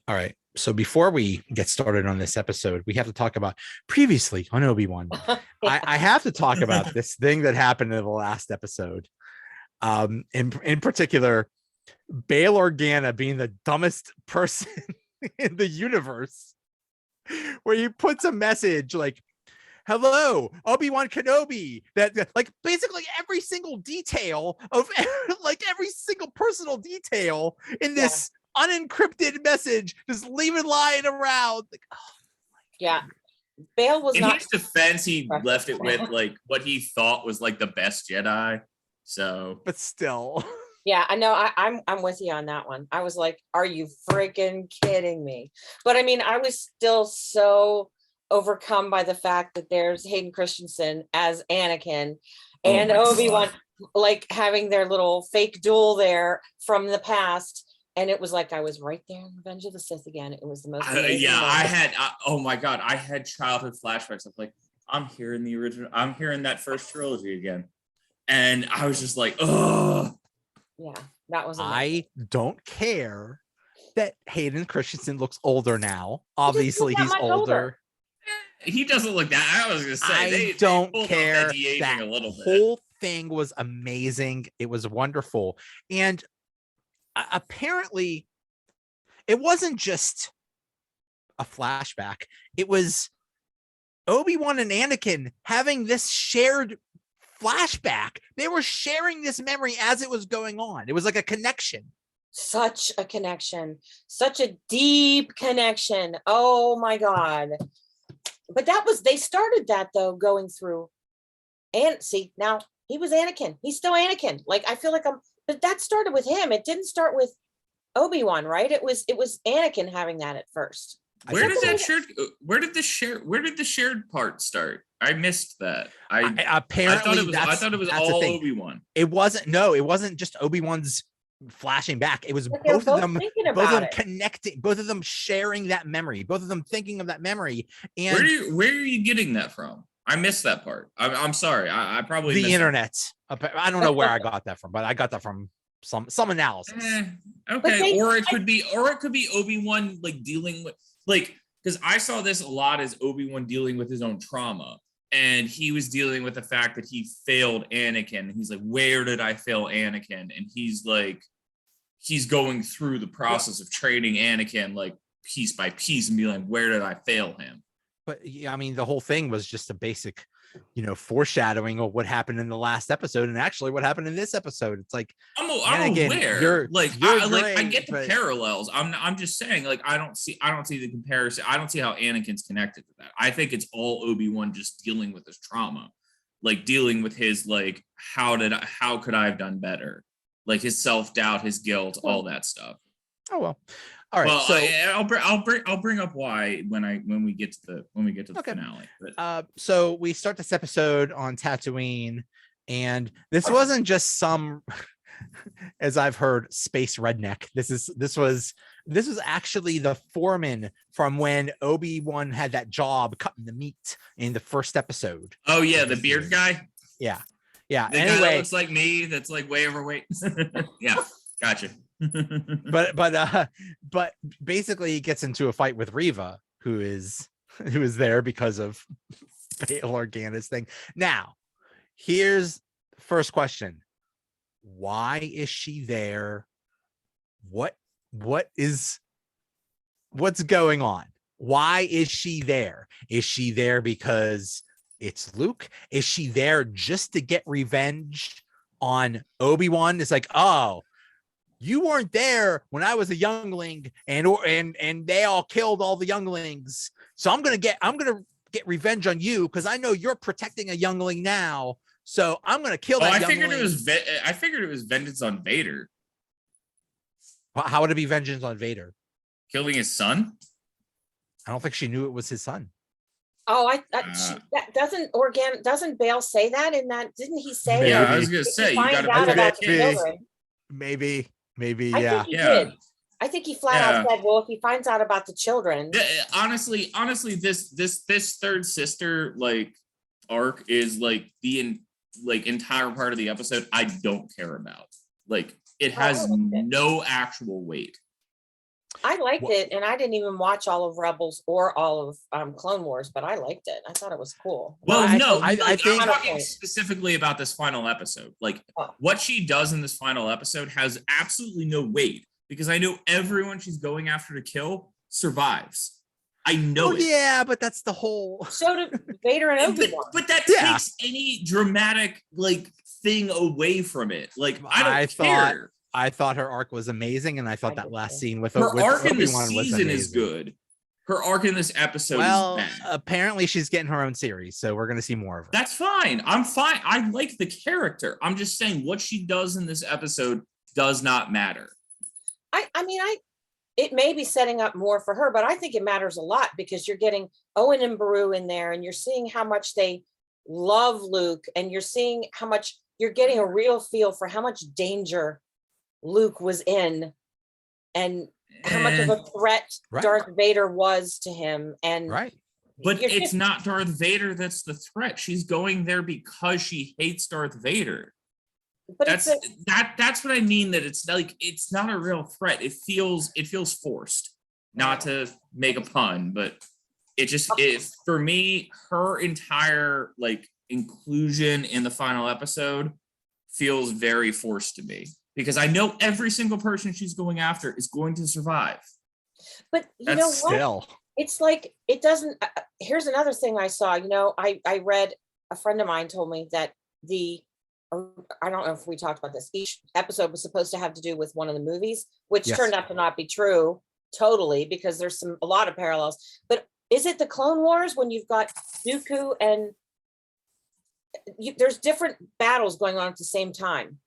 All right. So before we get started on this episode, we have to talk about previously on Obi-Wan. I have to talk about this thing that happened in the last episode. In particular, Bail Organa being the dumbest person in the universe, where he puts a message like, hello, Obi-Wan Kenobi, that like basically every single detail of like every single personal detail in this unencrypted message, just leaving lying around. Like, oh yeah. Bail was in not his defense, he left it with like what he thought was like the best Jedi. So, but still. Yeah, I know. I'm with you on that one. I was like, are you freaking kidding me? But I mean, I was still so overcome by the fact that there's Hayden Christensen as Anakin and Obi-Wan like having their little fake duel there from the past. And it was like I was right there in Revenge of the Sith again. It was the most oh my God, I had childhood flashbacks of like, I'm hearing the original, I'm hearing that first trilogy again. And I was just like, oh. Yeah, that was I don't care that Hayden Christensen looks older now. Obviously, he's older. He doesn't look that. I was gonna say I don't care. That a little whole thing was amazing. It was wonderful, and apparently, it wasn't just a flashback. It was Obi-Wan and Anakin having this shared flashback. They were sharing this memory as it was going on. It was like a connection. Such a connection. Such a deep connection. Oh my God. But they started that though, going through. And see, now he was Anakin. He's still Anakin. Like, I feel like but that started with him. It didn't start with Obi-Wan, right? It was Anakin having that at first. Where did the shared part start? I missed that. I thought it was all Obi-Wan. It wasn't just Obi-Wan's flashing back. It was both of them connecting, both of them sharing that memory, both of them thinking of that memory. And where are you getting that from? I missed that part. I'm sorry. I probably the internet. I don't know where I got that from, but I got that from some analysis. Okay, or it could be Obi-Wan like dealing with because I saw this a lot as Obi-Wan dealing with his own trauma, and he was dealing with the fact that he failed Anakin. He's like, where did I fail Anakin? And he's going through the process of training Anakin like piece by piece and be like, where did I fail him? But yeah, I mean, the whole thing was just a basic, foreshadowing of what happened in the last episode, and actually what happened in this episode. It's like, I'm aware. I get the parallels. I'm just saying, like, I don't see the comparison. I don't see how Anakin's connected to that. I think it's all Obi-Wan just dealing with his trauma, like dealing with his like, how could I have done better? Like his self-doubt, his guilt, all that stuff. Oh well. All right, well, so I'll bring up why when we get to the finale. But. So we start this episode on Tatooine, and this wasn't just some, as I've heard, space redneck. This was actually the foreman from when Obi-Wan had that job cutting the meat in the first epised. Oh yeah, the beard guy. Yeah. The guy that looks like me, that's like way overweight. Yeah, gotcha. but basically he gets into a fight with Reva, who is there because of Bail Organa's thing. Now, here's the first question. Why is she there? What's going on? Why is she there? Is she there because it's Luke? Is she there just to get revenge on Obi-Wan? It's like, oh, you weren't there when I was a youngling, and they all killed all the younglings. So I'm gonna get revenge on you because I know you're protecting a youngling now. So I'm gonna kill that. I figured it was vengeance on Vader. How would it be vengeance on Vader? Killing his son? I don't think she knew it was his son. Oh, doesn't Bail say that in that? Didn't he say? Yeah, I was gonna say you got about the children. Maybe, I think he did. I think he flat out said, "Well, if he finds out about the children." Honestly, this third sister like arc is like the entire part of the episode I don't care about. Like it has no actual weight. I liked Well, it, and I didn't even watch all of Rebels or all of Clone Wars, but I liked it. I thought it was cool. Well, I- no, I like, think- I'm talking specifically about this final episode. Like Oh. what she does in this final episode has absolutely no weight because I know everyone she's going after to kill survives. I know Well, it. yeah, but that's the whole. So did Vader and Obi-Wan. But that Yeah. takes any dramatic like thing away from it. Like I don't care. I thought her arc was amazing, and I thought I that did last too. scene with Her arc in this Obi-Wan was season is amazing. good. Her arc in this episode Well, is bad. apparently she's getting her own series, so we're going to see more of her. That's fine. I'm fine. I like the character. I'm just saying what she does in this episode does not matter. I mean, it may be setting up more for her, but I think it matters a lot because you're getting Owen and Beru in there, and you're seeing how much they love Luke, and you're seeing how much you're getting a real feel for how much danger Luke was in, and how much of a threat Right. Darth Vader was to him. And Right. But you're it's just- not Darth Vader that's the threat. She's going there because she hates Darth Vader. but That's it's that's what I mean. That it's like it's not a real threat. It feels forced. Not to make a pun, but it just is for me. Her entire like inclusion in the final episode feels very forced to me because I know every single person she's going after is going to survive. but you That's know what? Still. It's like it doesn't. Here's another thing I saw. I read, a friend of mine told me that I don't know if we talked about this. Each episode was supposed to have to do with one of the movies, which Yes. turned out to not be true totally because there's a lot of parallels. But is it the Clone Wars when you've got Dooku and there's different battles going on at the same time?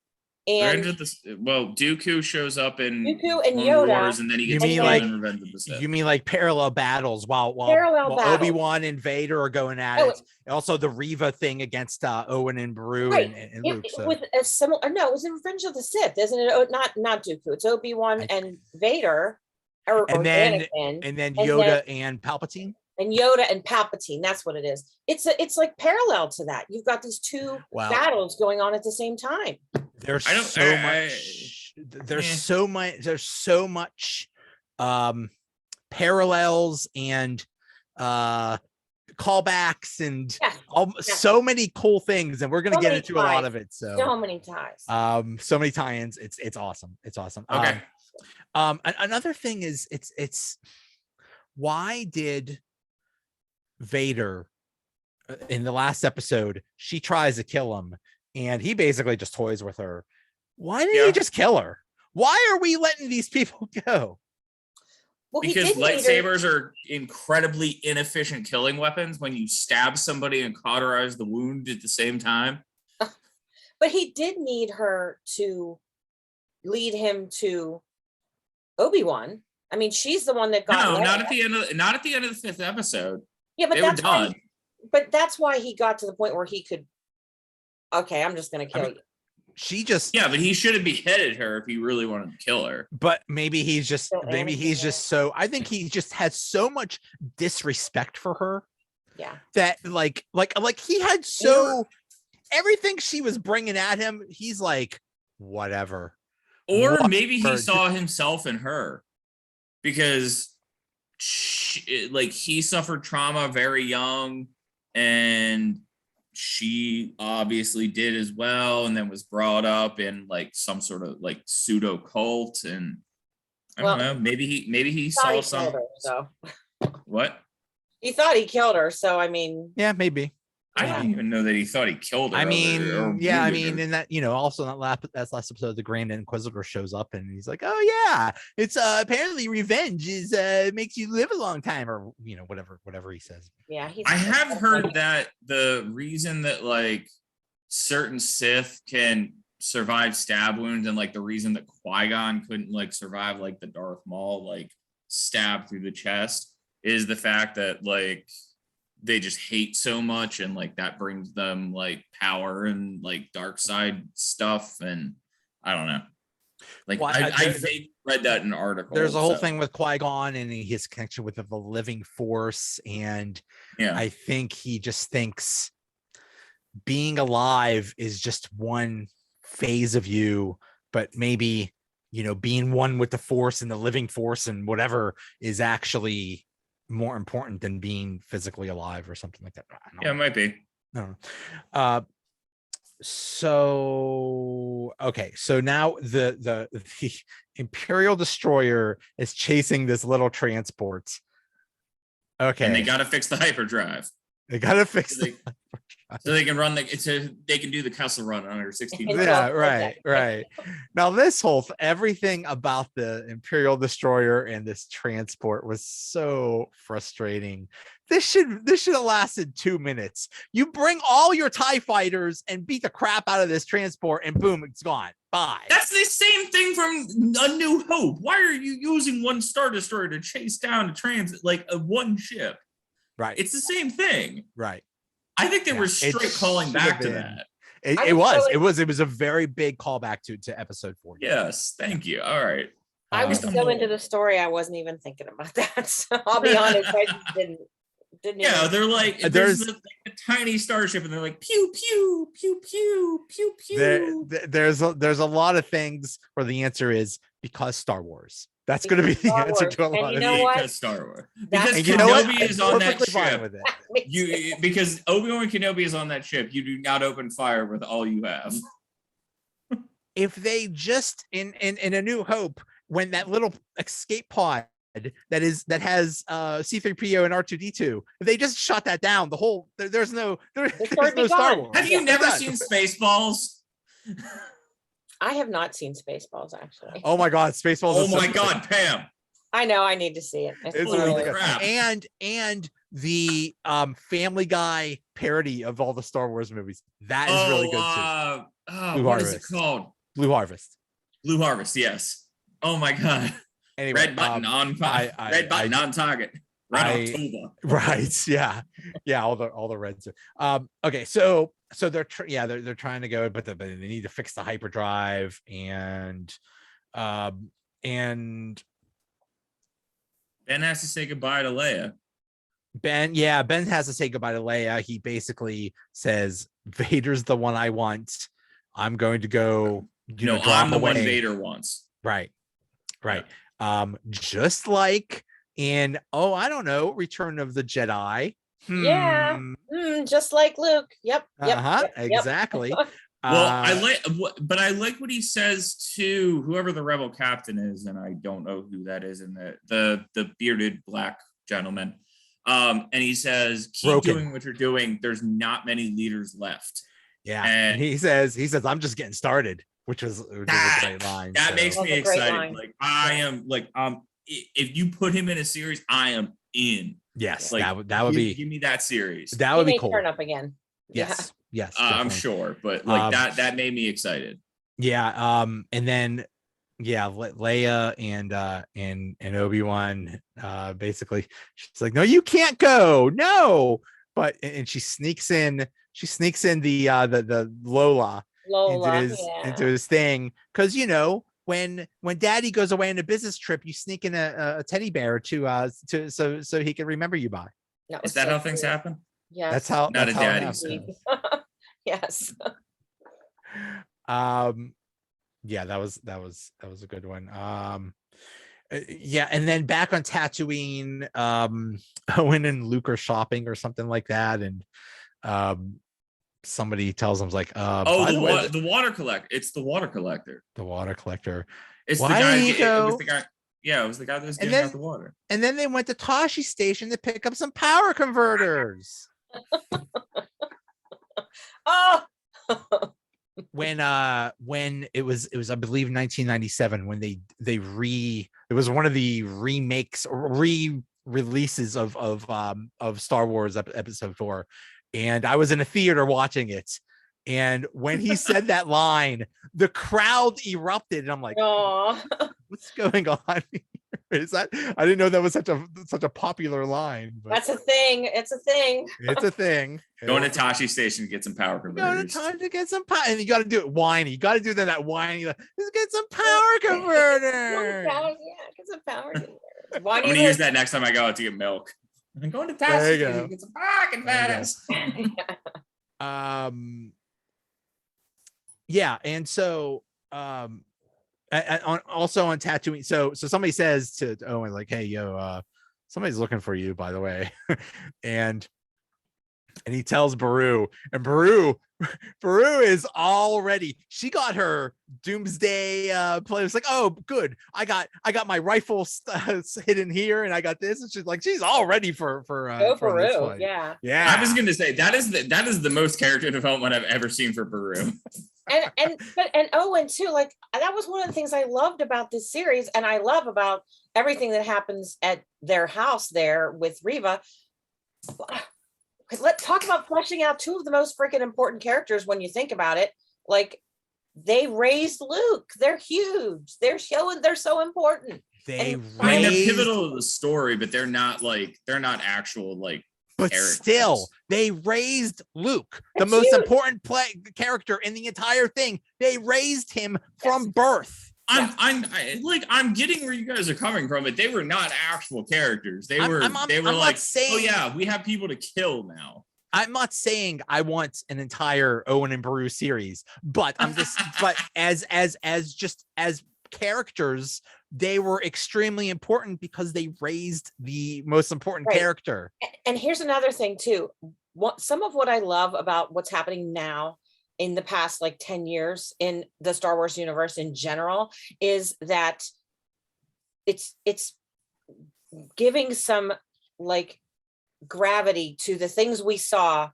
And Dooku shows up in Dooku and Clone Yoda- Wars, and then he You gets mean killed like- in Revenge of the Sith. You mean like parallel battles while Parallel battles. Obi-Wan and Vader are going at Oh, it. Also the Reva thing against Owen and Beru Right. and Luke. So. with a similar, no, it was in Revenge of the Sith, isn't it? Oh, not Dooku. It's Obi-Wan and Vader, or And then- Anakin, And then and Yoda and Palpatine. and Yoda and Palpatine. That's what it is. It's like parallel to that. You've got these two Wow. battles going on at the same time. There's I don't- so I- much. There's eh. so much. There's so much parallels and callbacks and Yeah, so many cool things, and we're gonna So get many into a lot ties. of it. so many ties. So many tie-ins. It's awesome. It's awesome. Okay. Another thing is it's why did Vader in the last episode she tries to kill him and he basically just toys with her. Why didn't Yeah. he just kill her? Why are we letting these people go? Well, he Because did need her- lightsabers are incredibly inefficient killing weapons when you stab somebody and cauterize the wound at the same time. but he did need her to lead him to Obi-Wan. I mean, she's the one that got No, Leia. not at the end of the fifth episode. Yeah, but They were that's why. done. But that's why he got to the point where he could. Okay, I'm just gonna kill mean, you. She just Yeah, but he should have beheaded her if he really wanted to kill her. but maybe he's just Still Anakin, so I think he just has so much disrespect for her Yeah. that like he had so everything she was bringing at him, he's like whatever. Or What maybe he for- saw himself in her because he suffered trauma very young and she obviously did as well, and then was brought up in like some sort of like pseudo cult, and I don't know, maybe he Thought saw he some killed her, so what? he thought he killed her. So I mean, Yeah, maybe. I don't even know that he thought he killed her. I or mean, wounded her. in that, also that's last episode, the Grand Inquisitor shows up and he's like, oh yeah, it's apparently revenge is makes you live a long time, or whatever he says. yeah, he's. I have heard that the reason that like certain Sith can survive stab wounds, and like the reason that Qui-Gon couldn't like survive like the Darth Maul like stab through the chest is the fact that like they just hate so much, and like that brings them like power and like dark side stuff, and I don't know. Like Well, I vaguely read that in an article. There's a whole so, thing with Qui-Gon and his connection with the living force, and Yeah. I think he just thinks being alive is just one phase of you, but maybe being one with the Force and the living Force and whatever is actually more important than being physically alive or something like that. Yeah, it might be. No. So okay, so now the Imperial destroyer is chasing this little transport. Okay, And they got to fix the hyperdrive. They got to fix so they can run they can do the Kessel Run under 16. Yeah, right. Now everything about the Imperial destroyer and this transport was so frustrating. This should have lasted 2 minutes. You bring all your TIE fighters and beat the crap out of this transport, and boom, it's gone. Bye. That's the same thing from A New Hope. Why are you using one Star Destroyer to chase down a transit like a one ship? Right. It's the same thing. Right. I think they were straight calling back to that. It was a very big callback to episode 4. Yes, thank you. All right. I was so into the story, I wasn't even thinking about that. So I'll be honest, I just didn't. Yeah, even. They're like there's a tiny starship, and they're like pew pew pew pew pew pew. There's a lot of things where the answer is because Star Wars. That's going to be the answer to a lot of things. Because Star Wars. Because Kenobi is on that ship. Because Obi-Wan Kenobi is on that ship. You do not open fire with all you have. If they just in A New Hope, when that little escape pod that has C-3PO and R2D2, if they just shot that down, there's no Star Wars. Have you never seen Spaceballs? I have not seen Spaceballs, actually. Oh my God, Spaceballs! Oh my God, Pam! I know, I need to see it. It's really good. And the Family Guy parody of all the Star Wars movies, that is really good too. What is it called? Blue Harvest. Blue Harvest, yes. Oh my God. Anyway, red button on fire. Red button on target. Right. Yeah. All the reds. Okay. So they're trying to go, but they need to fix the hyperdrive and Ben has to say goodbye to Leia. Ben has to say goodbye to Leia. He basically says, Vader's the one I want. I'm going to go. I'm the one Vader wants. Right. Yeah. Just like in I don't know, Return of the Jedi. Yeah. Just like Luke. Yep. Exactly. But I like what he says to whoever the rebel captain is, and I don't know who that is, in the bearded black gentleman. And he says, keep doing what you're doing. There's not many leaders left. Yeah. And he says, I'm just getting started, which was a great line. That makes me excited. Like I am like, if you put him in a series, I am in. Yes, like, that would be. Give me that series. That would be cool. Turn up again. Yes. I'm sure, but like that made me excited. Yeah. And then Leia and Obi-Wan basically, she's like, no, you can't go. No. But and she sneaks in the Lola into his thing, because when Daddy goes away on a business trip, you sneak in a teddy bear so he can remember you by. Is that how things happen? Yeah, that's how. Not that's a daddy. Yes. Yeah, that was a good one. And then back on Tatooine, Owen and Luke are shopping or something like that, and somebody tells them like, the water collector. It's the water collector. The water collector. It's the guy. It was the guy. Yeah, it was the guy that was getting out the water. And then they went to Tashi Station to pick up some power converters. When it was I believe 1997 when it was one of the remakes or re-releases of Star Wars episode 4, and I was in a theater watching it, and when he said that line, the crowd erupted, and I'm like, what's going on here? Is that, I didn't know that was such a popular line. But that's a thing. It's a thing. It's a thing. Going to Tashi Station to get some power converters. Time to get some power, and you got to do it whiny. You got to do that whiny. Let's get some power converters. Get some power converters. I'm going to use that next time I go out to get milk. I'm going to Tashi Station to get some power converters. Yeah, and so Also on Tatooine. So somebody says to Owen, like, hey, yo, somebody's looking for you, by the way. and he tells Beru, and Beru is already, she got her doomsday play. It's like, oh, good. I got my rifle hidden here, and I got this. And she's all ready for Go for this Peru. fight. Yeah. Yeah. I was gonna say that is the most character development I've ever seen for Beru. And Owen too, like that was one of the things I loved about this series, and I love about everything that happens at their house there with Reva. Let's talk about fleshing out two of the most freaking important characters when you think about it. Like, they raised Luke. They're huge. They're so important. They're pivotal to the story, but they're not actual like. But characters. Still, they raised Luke, the That's most huge. important character in the entire thing. They raised him from birth. I'm getting where you guys are coming from, but they were not actual characters. They were like, saying, oh yeah, we have people to kill now. I'm not saying I want an entire Owen and Beru series, but I'm just but as characters, they were extremely important because they raised the most important character. And here's another thing too. Some of what I love about what's happening now in the past like 10 years in the Star Wars universe in general is that it's giving some like gravity to the things we saw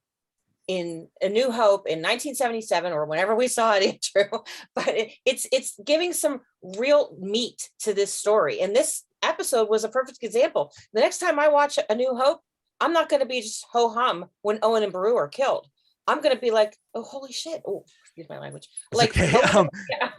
in A New Hope in 1977 or whenever we saw it, Andrew. But it's giving some real meat to this story. And this episode was a perfect example. The next time I watch A New Hope, I'm not going to be just ho-hum when Owen and Beru are killed. I'm going to be like, oh, holy shit. Oh, excuse my language. Like, okay. yeah.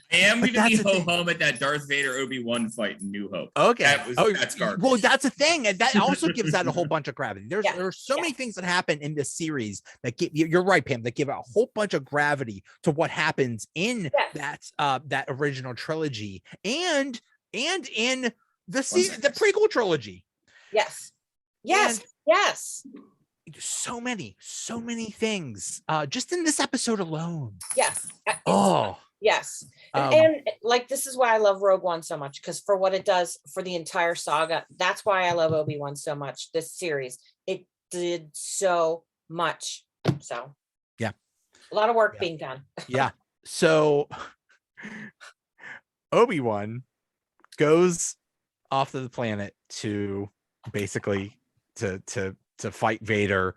I am going to be ho-hum at that Darth Vader Obi-Wan fight in New Hope. Okay. That's garbage. Well, that's a thing. And that also gives that a whole bunch of gravity. There are so many things that happen in this series that give, you're right, Pam, that give a whole bunch of gravity to what happens in that original trilogy and in the prequel trilogy. Yes. So many things just in this episode alone. Yes. Yes. And like, this is why I love Rogue One so much, because for what it does for the entire saga, that's why I love Obi-Wan so much. This series, it did so much. So yeah, a lot of work being done. Yeah. So Obi-Wan goes off to the planet to basically to fight Vader,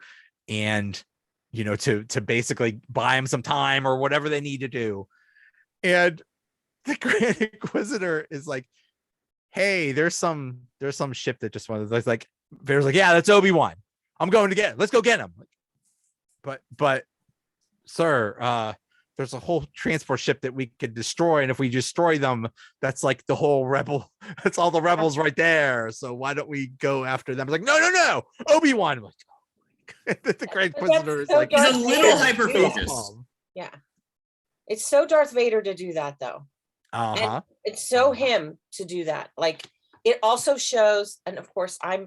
and to basically buy him some time or whatever they need to do. And the Grand Inquisitor is like, hey, there's some ship that just wanted, like Vader's like, yeah, that's Obi-Wan. I'm going to get it. Let's go get him. But sir, there's a whole transport ship that we could destroy, and if we destroy them, that's like the whole rebel. That's all the rebels right there. So why don't we go after them? It's like, no, Obi-Wan. I'm like, oh, the Grand Inquisitor is like, he's a little hyper focused. Yeah, it's so Darth Vader to do that though. And it's so him to do that. Like, it also shows, and of course, I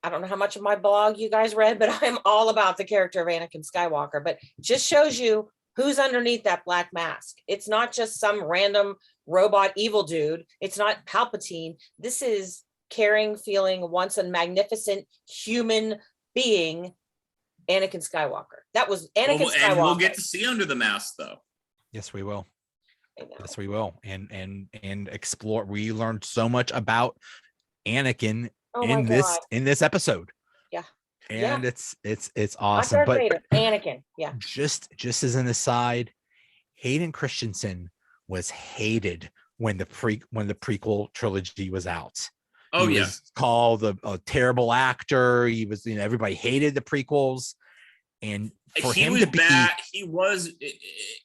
don't know how much of my blog you guys read, but I'm all about the character of Anakin Skywalker. But just shows you who's underneath that black mask. It's not just some random robot evil dude. It's not Palpatine. This is caring, feeling, once a magnificent human being, Anakin Skywalker. That was Anakin Skywalker. And we'll get to see under the mask, though. Yes, we will. Yes, we will. And explore. We learned so much about Anakin in this episode. Yeah. And it's awesome. But Vader, Anakin, yeah. Just as an aside, Hayden Christensen was hated when the prequel trilogy was out. Oh, he was called a terrible actor. He was, everybody hated the prequels, and for he him was to be bad. He was,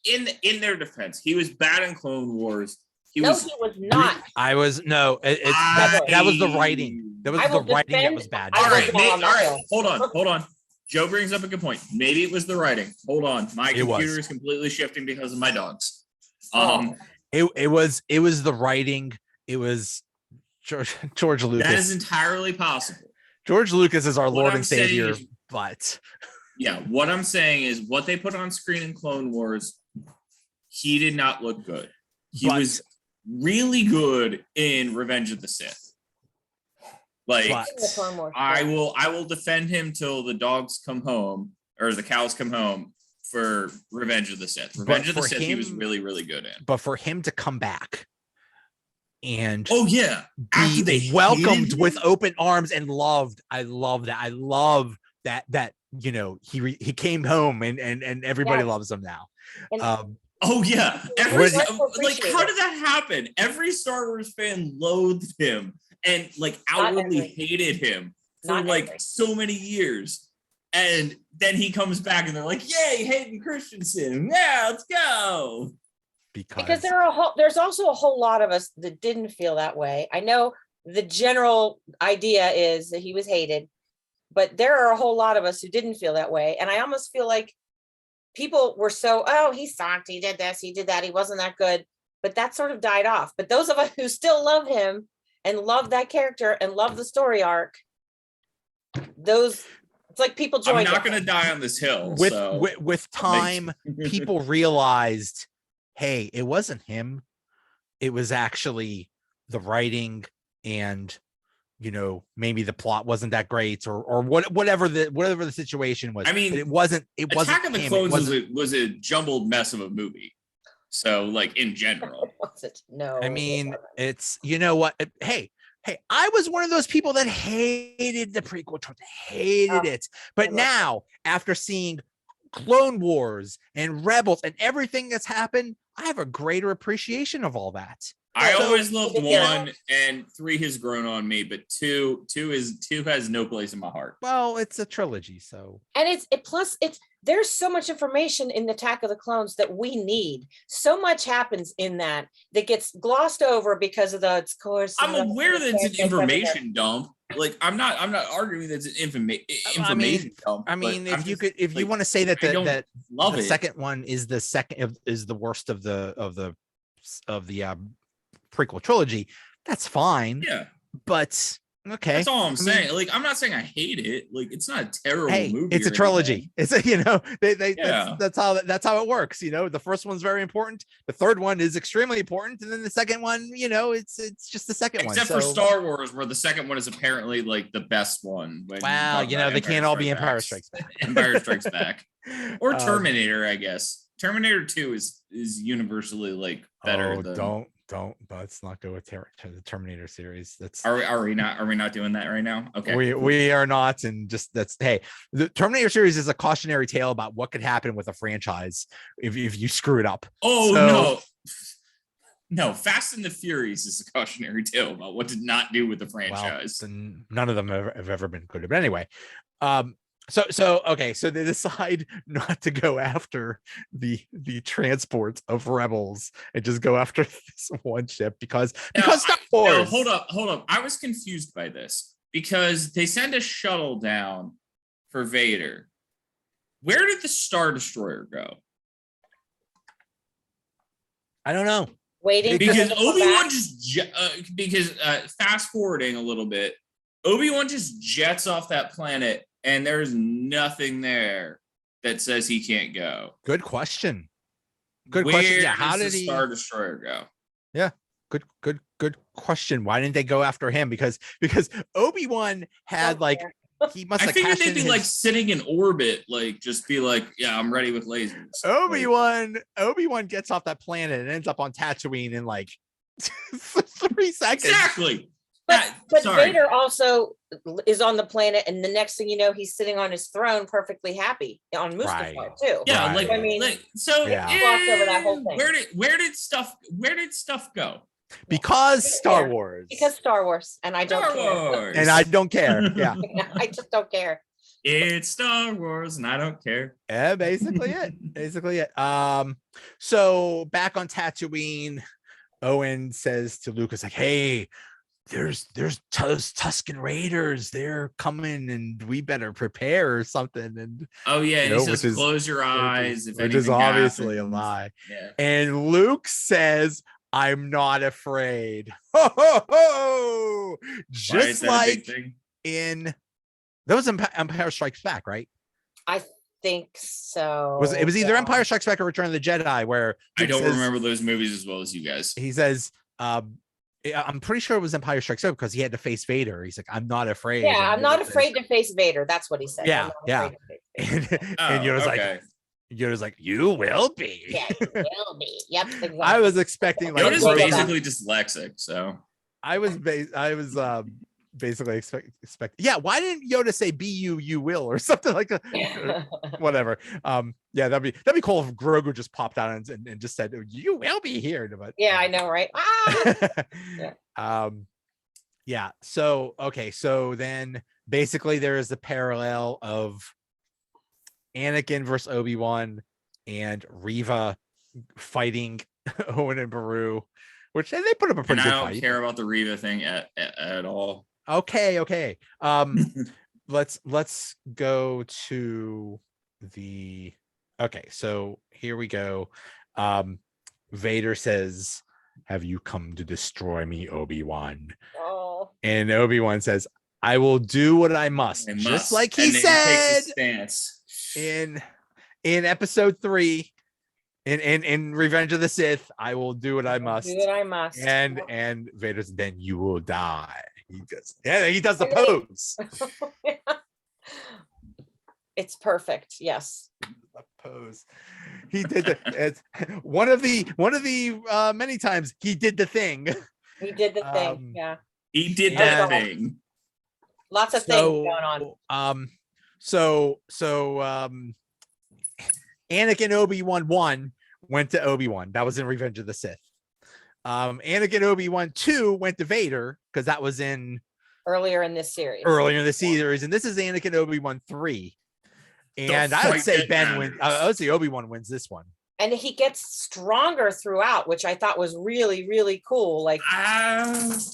in their defense, he was bad in Clone Wars. He was not. That was the writing. That was the writing that was bad. All right, hold on. Joe brings up a good point. Maybe it was the writing. Hold on, my computer is completely shifting because of my dogs. It was the writing. It was George Lucas. That is entirely possible. George Lucas is our Lord and Savior, but what I'm saying is what they put on screen in Clone Wars, he did not look good. really good in Revenge of the Sith. Like, But I will defend him till the dogs come home or the cows come home for Revenge of the Sith. Revenge of the Sith, he was really, really good in. But for him to come back and be welcomed with open arms and loved, I love that. I love that he came home and everybody loves him now. How did that happen? Every Star Wars fan loathed him and like outwardly hated him for so many years. And then he comes back and they're like, yay, Hayden Christensen. Yeah, let's go. Because there's also a whole lot of us that didn't feel that way. I know the general idea is that he was hated, but there are a whole lot of us who didn't feel that way. And I almost feel like people were he sucked, he did this, he did that, he wasn't that good. But that sort of died off. But those of us who still love him and love that character and love the story arc, it's like people joined. I'm not going to die on this hill. With time, people realized, hey, it wasn't him. It was actually the writing and, maybe the plot wasn't that great or whatever the situation was. I mean, it wasn't Attack of the Clones was a jumbled mess of a movie. So like in general. No. I mean, it's, you know what? Hey, I was one of those people that hated the prequel trilogy, hated it. But now, after seeing Clone Wars and Rebels and everything that's happened, I have a greater appreciation of all that. I always loved 1 and 3 has grown on me, but 2 has no place in my heart. Well, it's a trilogy, so. And there's so much information in the Attack of the Clones that we need. So much happens in that gets glossed over because of the course. I'm aware that it's an information dump. Like I'm not arguing that it's an information dump. I mean, if you want to say that the second one is the worst of the prequel trilogy, that's fine. Yeah, but okay, that's all I'm saying. Like, I'm not saying I hate it. Like, it's not a terrible movie. It's a trilogy. Anything. It's that's how it works. The first one's very important. The third one is extremely important, and then the second one, it's just the second one. Except for Star Wars, where the second one is apparently like the best one. Wow, they can't all be Empire Strikes Back. Empire Strikes Back, or Terminator, I guess. Terminator 2 is universally like better. Let's not go with the Terminator series. Are we not doing that right now? Okay, we are not, and the Terminator series is a cautionary tale about what could happen with a franchise if you screw it up. No, Fast and the Furious is a cautionary tale about what to not do with the franchise. Well, none of them have ever been good, but anyway. So they decide not to go after the transports of rebels and just go after this one ship because Star Wars. Hold up. I was confused by this because they send a shuttle down for Vader. Where did the Star Destroyer go? I don't know. Waiting because Obi-Wan fast forwarding a little bit, Obi-Wan just jets off that planet. And there's nothing there that says he can't go. Good question. Question. Yeah, how did the Star Destroyer go? Yeah, good question. Why didn't they go after him? Because Obi-Wan had he must. I figured they'd be sitting in orbit, just be like, yeah, I'm ready with lasers. Obi-Wan gets off that planet and ends up on Tatooine in 3 seconds. Exactly. But Vader also is on the planet, and the next thing you know, he's sitting on his throne, perfectly happy on Mustafar too. Yeah, right. Glossed over that whole thing. Where did stuff go? Because Star Wars. Because Star Wars, and I don't care. And I don't care. Yeah, I just don't care. It's Star Wars, and I don't care. Yeah, basically it. So back on Tatooine, Owen says to Lucas, hey, there's Tusken Raiders, they're coming and we better prepare or something. And and he says close your eyes, which is obviously a lie. And Luke says, I'm not afraid. Just like in that was Empire Strikes Back, right? I think so. It was either Empire Strikes Back or Return of the Jedi, where I don't remember those movies as well as you guys. He says, I'm pretty sure it was Empire Strikes Back because he had to face Vader. He's like, I'm not afraid. Yeah, And I'm not Yoda says- afraid to face Vader. That's what he said. Yeah, I'm not yeah. afraid to face Vader. And Yoda's okay. like, you will be. Yeah, you will be. Yep, exactly. I was expecting like Yoda's Grogu- basically dyslexic, so I was basically expect. Yeah, why didn't Yoda say "be you will" or something like that? Whatever. Yeah, that'd be cool if Grogu just popped out and just said, "You will be here." But Yeah, I know, right? Ah! Yeah. So okay, so then basically there is the parallel of Anakin versus Obi-Wan and Reva fighting Owen and Beru, which they put up a and pretty I good don't fight. care about the Reva thing at all. Okay. Let's go to the okay. So here we go. Vader says, "Have you come to destroy me, Obi-Wan?" Oh, And Obi-Wan says, "I will do what I must," They just must. like he And then said takes a stance. in episode 3 in Revenge of the Sith. I will do what I must. do what I must. And Vader's, then you will die. He does the And they- pose. It's perfect. Yes. The pose. He did it's one of the many times he did the thing. He did the thing. Um, Yeah. He did Yeah. that thing. Lots of things going on. So Anakin Obi-Wan 1 went to Obi-Wan. That was in Revenge of the Sith. Anakin Obi-Wan 2 went to Vader because that was in Earlier in this series. earlier in the series, and this is Anakin Obi-Wan 3. And I would fight say that Ben wins. matters. I would say Obi-Wan wins this one. And he gets stronger throughout, which I thought was really, really cool. Like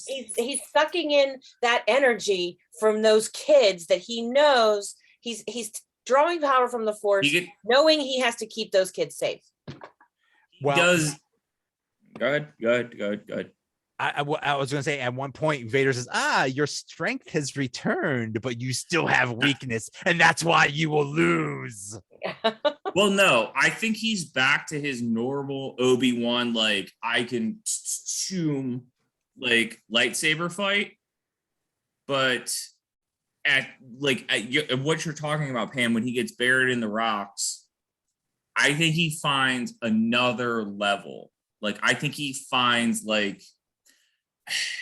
he's sucking in that energy from those kids that he knows he's drawing power from the Force, knowing he has to keep those kids safe. Well, does good. I was going to say at one point Vader says, your strength has returned, but you still have weakness, and that's why you will lose. Well, no, I think he's back to his normal Obi-Wan, like I can like lightsaber fight, but at what you're talking about, Pam, when he gets buried in the rocks, I think he finds another level. Like I think he finds like,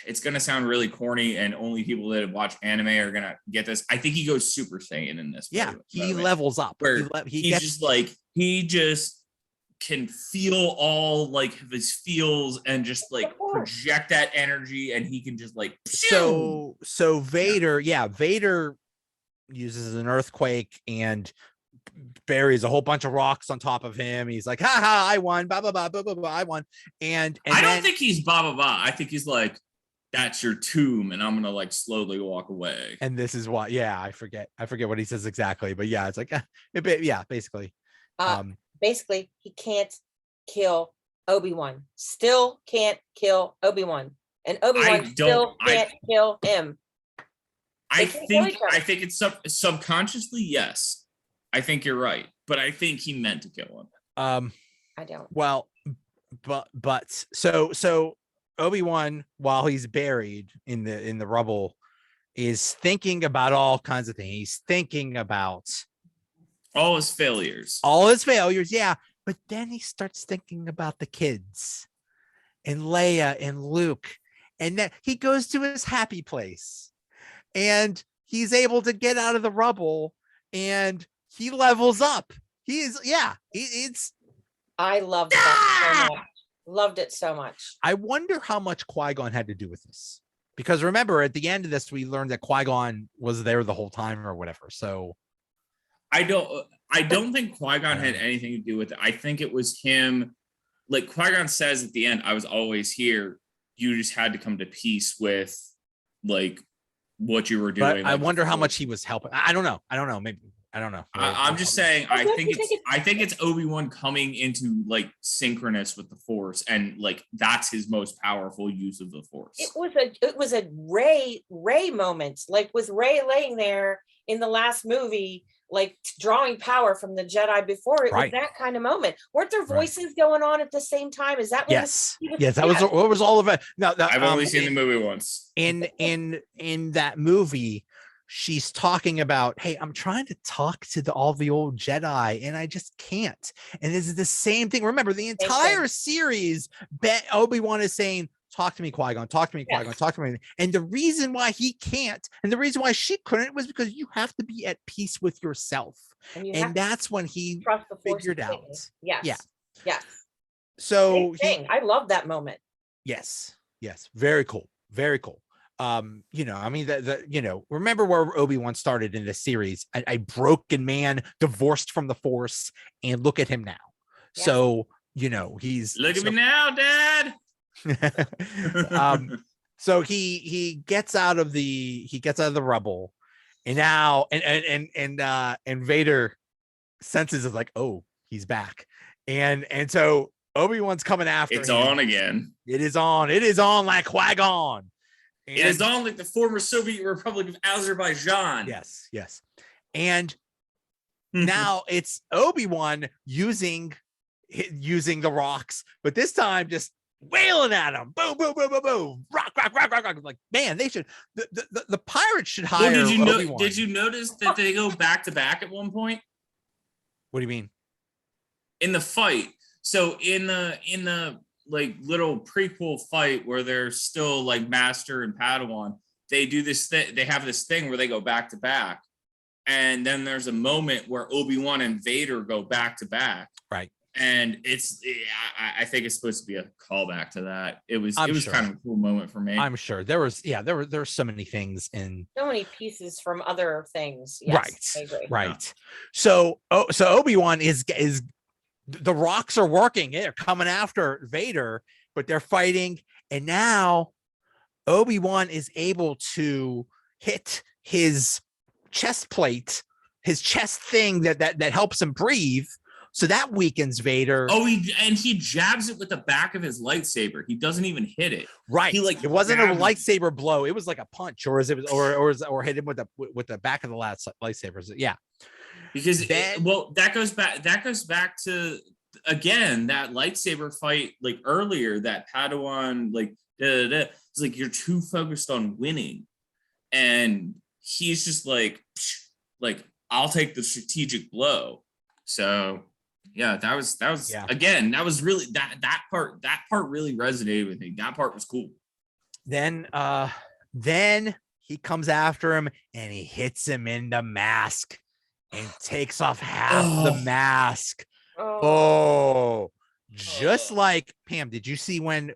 it's going to sound really corny and only people that watch anime are going to get this. I think he goes Super Saiyan in this. Yeah, he levels up. Where He he's gets just like, he just can feel all like his feels and just like project that energy, and he can just like. So Vader, Vader uses an earthquake and buries a whole bunch of rocks on top of him. He's like, ha ha, I won, blah blah blah blah blah blah, I won. And I don't think he's blah blah blah. I think he's like, that's your tomb, and I'm gonna like slowly walk away. And this is why, I forget what he says exactly, but yeah, it's like, basically. Basically, he can't kill Obi-Wan. Still can't kill Obi-Wan, and Obi-Wan still can't kill him. I think it's subconsciously, yes. I think you're right, but I think he meant to kill him. I don't. Well, but so Obi-Wan, while he's buried in the rubble, is thinking about all kinds of things. He's thinking about all his failures. Yeah. But then he starts thinking about the kids and Leia and Luke, and then he goes to his happy place, and he's able to get out of the rubble, and he levels up. I loved that so much. Loved it so much. I wonder how much Qui-Gon had to do with this, because remember at the end of this we learned that Qui-Gon was there the whole time or whatever. So I don't think Qui-Gon had anything to do with it. I think it was him. Like Qui-Gon says at the end, I was always here. You just had to come to peace with like what you were doing. But I wonder how much he was helping. I don't know. Maybe. I don't know. I'm just saying. I think it's Obi-Wan coming into like synchronous with the Force, and like that's his most powerful use of the Force. It was a Rey moment, like with Rey laying there in the last movie like drawing power from the Jedi before. It was that kind of moment. Weren't there voices going on at the same time? Is that what yes, that was what was all of it. No, I've only seen the movie once. In that movie, she's talking about, hey, I'm trying to talk to all the old Jedi and I just can't. And this is the same thing. Remember, the entire series, Obi-Wan is saying, talk to me, Qui-Gon, talk to me, Qui-Gon, talk to me. And the reason why he can't, and the reason why she couldn't, was because you have to be at peace with yourself. And that's when he figured out. Yes. So I love that moment. Yes. Very cool. Very cool. You know, I mean, remember where Obi-Wan started in this series, a broken man divorced from the Force, and look at him now. Yes. So, you know, look at me now, Dad. So he gets out of the rubble, and now and Vader senses is like, oh, he's back, and so Obi-Wan's coming after it's him. On again. It is on like Qui-Gon. It is on like the former Soviet Republic of Azerbaijan. Yes. And now it's Obi-Wan using the rocks, but this time just wailing at him. Boom, boom, boom, boom, boom. Rock. Like, man, they should the pirates should hire Obi-Wan. Did you notice that they go back to back at one point? What do you mean? In the fight. So in the like little prequel fight where they're still like Master and Padawan, they do this thing. They have this thing where they go back to back, and then there's a moment where Obi-Wan and Vader go back to back. Right. And I think it's supposed to be a callback to that. It was sure. kind of a cool moment for me. I'm sure there were so many things in so many pieces from other things. Yes, right. Yeah. So Obi-Wan is the rocks are working. They're coming after Vader, but they're fighting. And now Obi-Wan is able to hit his chest plate, his chest thing that helps him breathe. So that weakens Vader. Oh, he jabs it with the back of his lightsaber. He doesn't even hit it. Right. It wasn't a lightsaber blow. It was like a punch, or hit him with the back of the lightsabers. Yeah. Because that goes back to, again, that lightsaber fight like earlier, that Padawan it's like you're too focused on winning, and he's just like I'll take the strategic blow. So yeah, that was again, that was really that part really resonated with me. That part was cool. Then he comes after him and he hits him in the mask and takes off half the mask. Just like Pam, did you see when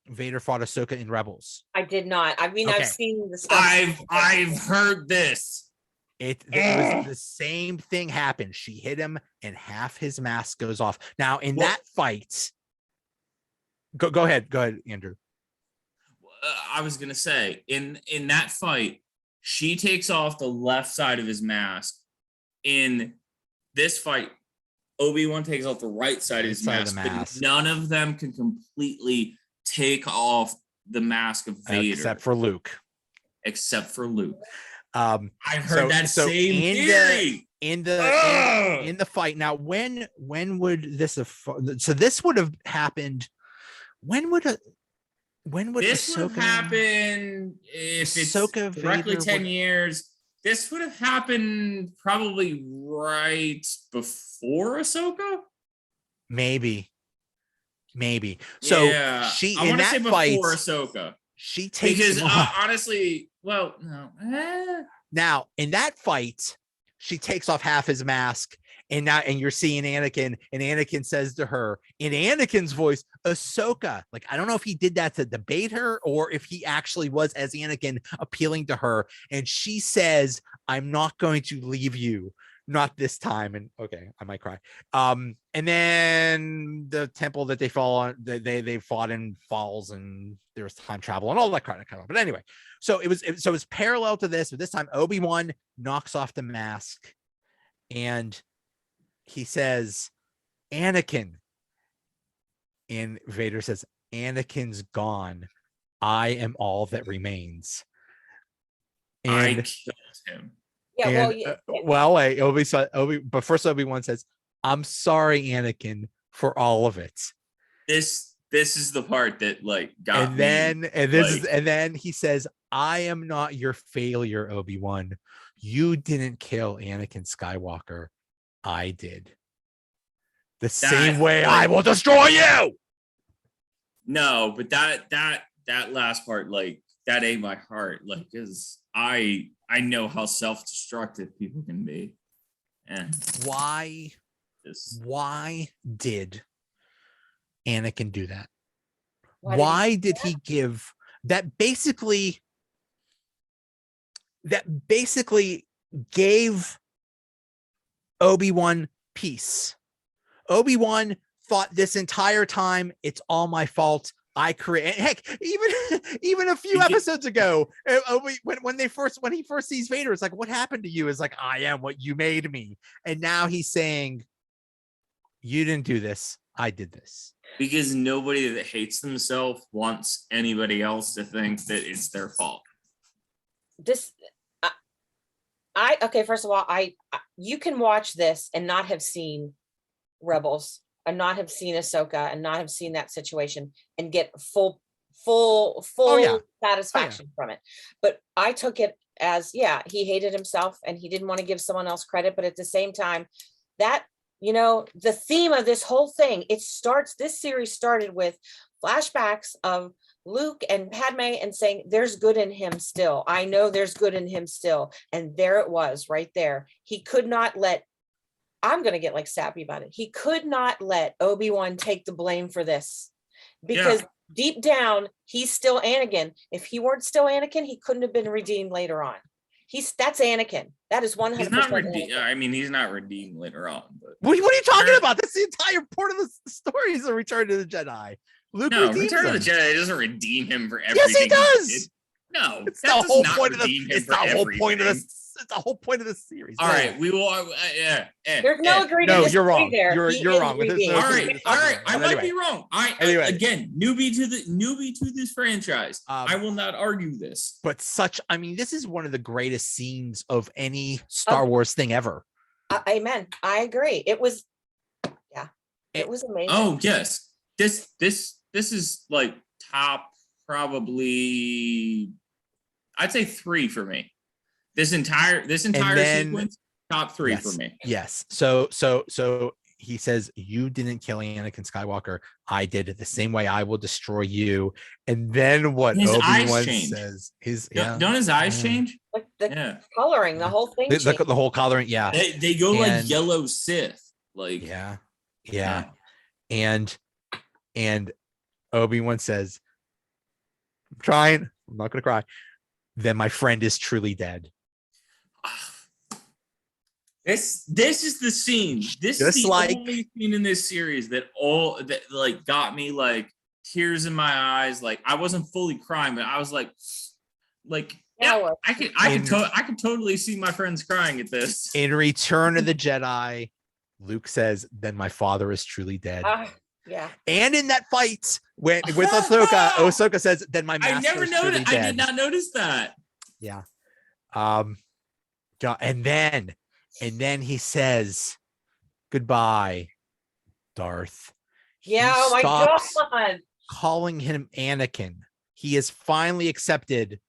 Vader fought Ahsoka in Rebels? I did not. I mean, okay. I've seen the stuff. I've heard this. It was the same thing happened. She hit him and half his mask goes off. Now in that fight, go ahead, Andrew. I was gonna say in that fight, she takes off the left side of his mask. In this fight, Obi-Wan takes off the right side of his mask, but none of them can completely take off the mask of Vader, except for Luke. I've heard that same theory in the fight. Now, when would this have? So this would have happened. When would this would have happened if it's directly 10 years? This would have happened probably right before Ahsoka. Maybe. So yeah, she I want to say before Ahsoka. She takes because honestly, well, no. Now in that fight, she takes off half his mask, and you're seeing Anakin, and Anakin says to her in Anakin's voice, Ahsoka. Like, I don't know if he did that to debate her or if he actually was as Anakin appealing to her. And she says, I'm not going to leave you. Not this time. And okay, I might cry. And then the temple that they fall on, they fought in falls, and there was time travel and all that kind of. But anyway, so it was parallel to this, but this time Obi-Wan knocks off the mask, and he says, Anakin. And Vader says, Anakin's gone. I am all that remains. And I killed him. Yeah, well, but first Obi-Wan says, "I'm sorry, Anakin, for all of it." This is the part that like got And then he says, "I am not your failure, Obi-Wan. You didn't kill Anakin Skywalker. I did. The same way I will destroy you." No, but that last part, like, that ate my heart, like, because I know how self-destructive people can be. And why did Anakin do that? Why did he give that? Basically gave Obi-Wan peace. Obi-Wan thought this entire time, it's all my fault. I create. Heck, even a few episodes ago, when he first sees Vader, it's like, "What happened to you?" Is like, "I am what you made me." And now he's saying, "You didn't do this. I did this." Because nobody that hates themselves wants anybody else to think that it's their fault. Okay, first of all, you can watch this and not have seen Rebels and not have seen Ahsoka and not have seen that situation and get full satisfaction from it. But I took it as, he hated himself and he didn't want to give someone else credit. But at the same time, that, the theme of this whole thing, this series started with flashbacks of Luke and Padme and saying, "There's good in him still. I know there's good in him still." And there it was right there. He could not let, I'm going to get like sappy about it. He could not let Obi-Wan take the blame for this because deep down, he's still Anakin. If he weren't still Anakin, he couldn't have been redeemed later on. That's Anakin. That is 100%. He's not redeemed. I mean, he's not redeemed later on. But what are you talking about? That's the entire part of the story is a Return to the Jedi. Luke Return of the Jedi doesn't redeem him for everything. Yes, he does. No, it's the whole point of the. It's the whole point of the. It's the whole point of the series. All right, we will. There's no agreement. No, you're wrong. You're wrong with this. All right. I might be wrong. Again, newbie to this franchise. I will not argue this. But this is one of the greatest scenes of any Star Wars thing ever. Amen. I agree. It was amazing. Oh yes, this is like top probably. I'd say 3 for me. This entire sequence, top 3 for me. Yes. So he says, "You didn't kill Anakin Skywalker. I did it the same way I will destroy you." And then what Obi-Wan says, don't his eyes change? Like the coloring, the whole thing. The whole coloring, yeah. They go like yellow Sith. Like yeah. And Obi-Wan says, "I'm trying. I'm not gonna cry. Then my friend is truly dead." This is the scene. This is the only scene in this series that like got me like tears in my eyes. Like I wasn't fully crying, but I was like I could totally see my friends crying at this. In Return of the Jedi, Luke says, "Then my father is truly dead." Yeah. And in that fight with Ahsoka says, "Then my master is truly dead." I did not notice that. Yeah. And then he says, "Goodbye, Darth." Oh my God. Calling him Anakin. He is finally accepted.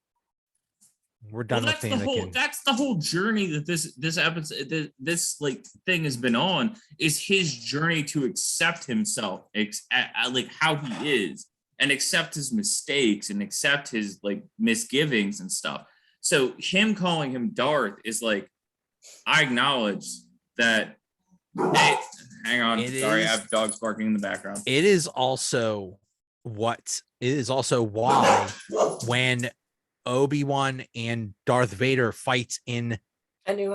We're done with Anakin. That's the whole journey that this episode, this like thing has been on, is his journey to accept himself, like how he is, and accept his mistakes and accept his like misgivings and stuff. So him calling him Darth is like, I acknowledge that. Hey, hang on. Sorry, I have dogs barking in the background. It is also why when Obi-Wan and Darth Vader fight in A New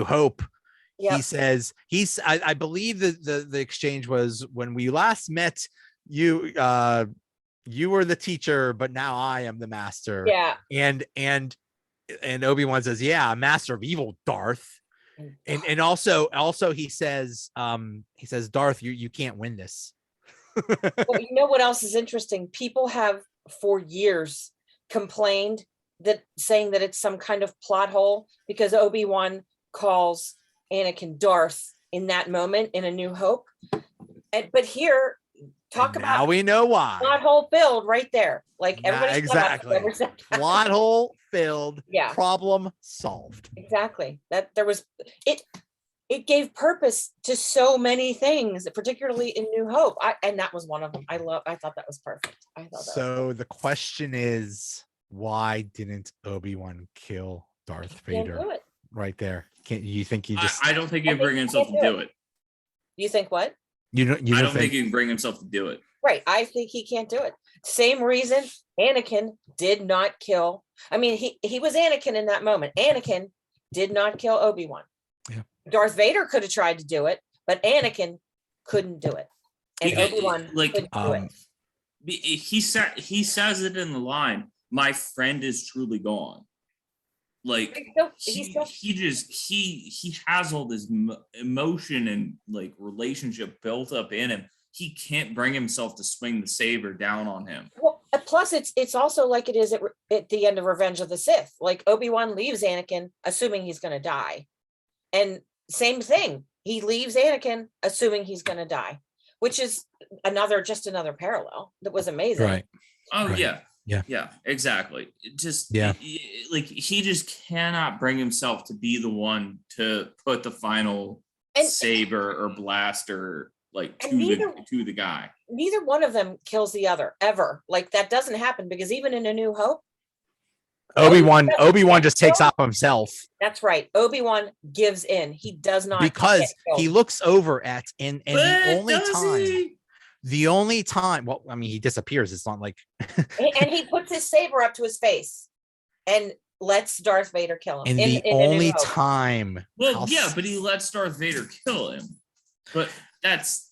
Hope, yep. He says, I believe the exchange was, "When we last met, you were the teacher, but now I am the master." Yeah. And Obi-Wan says, "Yeah, master of evil, Darth." And also he says, "Darth, you can't win this." Well, you know what else is interesting? People have for years complained that saying that it's some kind of plot hole because Obi-Wan calls Anakin Darth in that moment in A New Hope. But here, talk And now about we know why. plot hole filled right there. Like everybody Exactly. Plot hole filled. Yeah. Problem solved. Exactly. That there was it gave purpose to so many things, particularly in New Hope. And that was one of them. I thought that was perfect. So the question is, why didn't Obi-Wan kill Darth Vader right there? Can't you think he just? I don't think he can bring himself to do it. You think what? You don't think he can bring himself to do it. Right. I think he can't do it. Same reason Anakin did not kill. I mean, he was Anakin in that moment. Anakin did not kill Obi-Wan. Yeah. Darth Vader could have tried to do it, but Anakin couldn't do it. And Obi-Wan couldn't do it. He says it in the line, "My friend is truly gone." Like he has all this emotion and like relationship built up in him. He can't bring himself to swing the saber down on him. Well, plus it's also like it is at the end of Revenge of the Sith. Like Obi-Wan leaves Anakin assuming he's going to die, and same thing. He leaves Anakin assuming he's going to die, which is another parallel that was amazing. Right. Oh right. Yeah, exactly. Like he just cannot bring himself to be the one to put the final saber or blaster like to the guy. Neither one of them kills the other ever. Like that doesn't happen because even in A New Hope, Obi-Wan just takes off himself. That's right. Obi-Wan gives in. He does not, because he looks over at and the only time, well, I mean, he disappears. It's not like and he puts his saber up to his face and lets Darth Vader kill him. And the only time. Well, but he lets Darth Vader kill him. But that's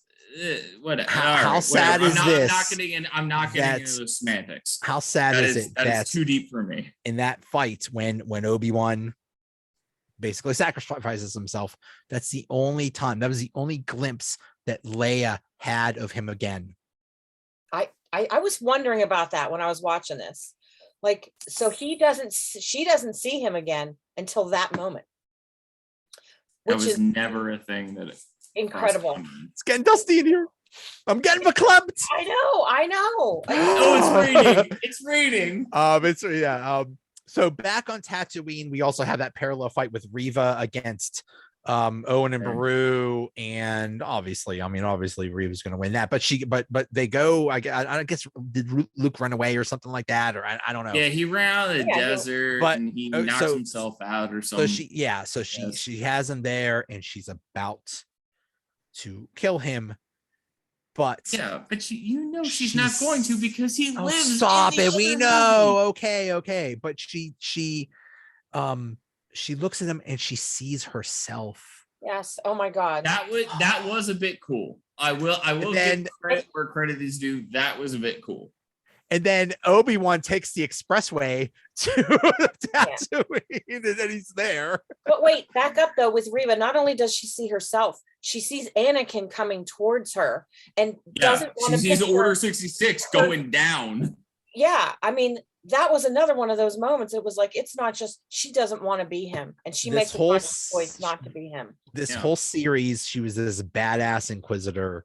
whatever. How sad is this? I'm not getting into the semantics. How sad is it that is too deep for me? In that fight, when Obi-Wan basically sacrifices himself, that's the only time. That was the only glimpse that Leia had of him again. I was wondering about that when I was watching this. Like, so she doesn't see him again until that moment. That was never a thing that incredible. It's getting dusty in here. I'm getting verklempt. I know. Oh, it's raining. So back on Tatooine, we also have that parallel fight with Reva against Owen and Beru, and obviously Reva's going to win that, but they go. I guess did Luke run away or something like that, or I don't know. Yeah, he ran out of the desert, and he knocks himself out or something. So she has him there, and she's about to kill him, but she's not going to because he lives. Stop it. We know. Okay, but she looks at him and she sees herself. Yes. Oh my God. That was a bit cool. I will give credit where credit is due. That was a bit cool. And then Obi-Wan takes the expressway to Tatooine, and then he's there. But wait, back up though with Reva. Not only does she see herself, she sees Anakin coming towards her and doesn't want to. She sees Order 66 going down. Yeah, I mean, that was another one of those moments. It was like, it's not just, she doesn't want to be him, and she makes a choice not to be him. This whole series, she was this badass Inquisitor,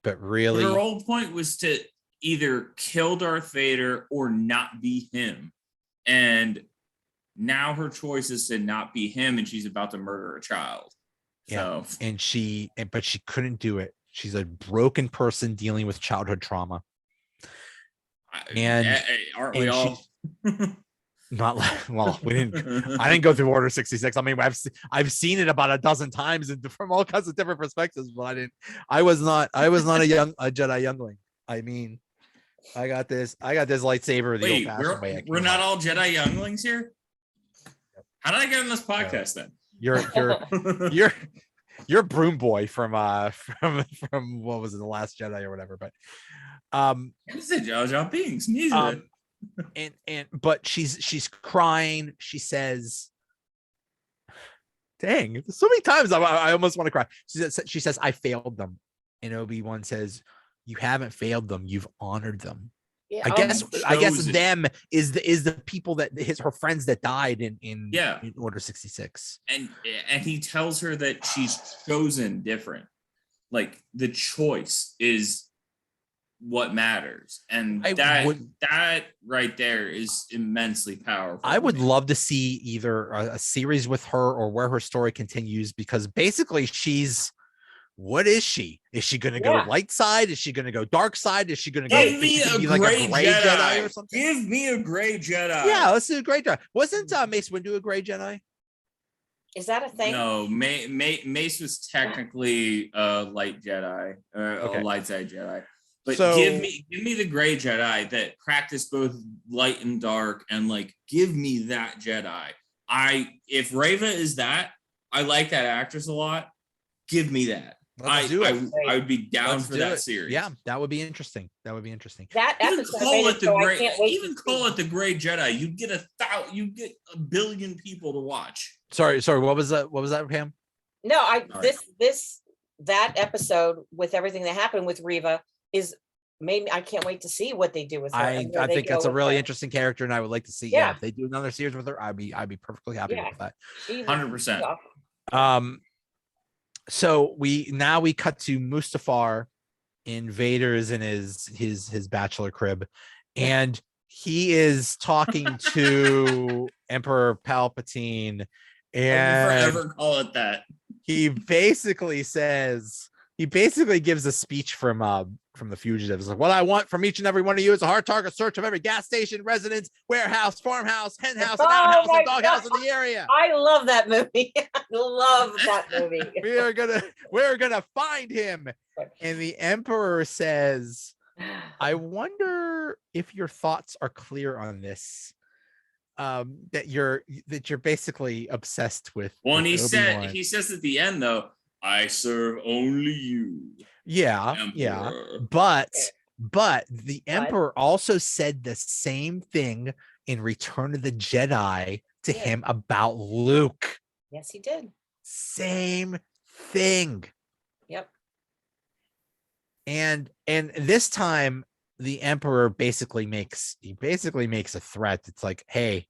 but really, her whole point was to either kill Darth Vader or not be him. And now her choice is to not be him, and she's about to murder a child. Yeah, so. But she couldn't do it. She's a broken person dealing with childhood trauma. And aren't we all? Not well. We didn't. I didn't go through Order 66. I mean, I've seen it about a dozen times and from all kinds of different perspectives. But I didn't. I was not a Jedi youngling. I mean, I got this lightsaber the old-fashioned way. We're not all Jedi younglings here. How did I get on this podcast then? You're Broom Boy from what was it, The Last Jedi or whatever, but it's a Jar Jar Binks. But she's crying. She says, dang, so many times I almost want to cry. She says I failed them, and Obi-Wan says, you haven't failed them, you've honored them. Yeah, I guess chosen. them is the people that her friends that died in Order 66. And he tells her that she's chosen different. Like the choice is what matters, and that right there is immensely powerful. I would love to see either a series with her or where her story continues, because basically what is she? Is she going to go light side? Is she going to go dark side? Is she going to go be like a gray Jedi or something? Give me a gray Jedi. Yeah, let's do a gray Jedi. Wasn't Mace Windu a gray Jedi? Is that a thing? No, Mace was technically a light Jedi, a light side Jedi. But so, give me the gray Jedi that practice both light and dark, and like give me that Jedi. If Reva is that, I like that actress a lot. Give me that. I would be down for that series. Yeah, that would be interesting. That episode call it the Gray Jedi. You get a billion people to watch. Sorry. What was that, Pam? No, that episode with everything that happened with Reva is maybe I can't wait to see what they do with her. I think that's a really interesting character, and I would like to see. Yeah, if they do another series with her, I'd be perfectly happy with that. 100%. So we cut to Mustafar in Vader's in his bachelor crib, and he is talking to Emperor Palpatine, and forever call it that. He basically gives a speech from the fugitives. Like, what I want from each and every one of you is a hard target search of every gas station, residence, warehouse, farmhouse, hen house, and outhouse, and doghouse in the area. I love that movie. I love that movie. We're gonna find him. And the Emperor says, I wonder if your thoughts are clear on this. That you're basically obsessed with. Well, he says at the end though, I serve only you. Yeah, Emperor. yeah. But the Emperor also said the same thing in Return of the Jedi to him about Luke. Yes, he did. Same thing. Yep. And this time the Emperor basically makes a threat. It's like, hey,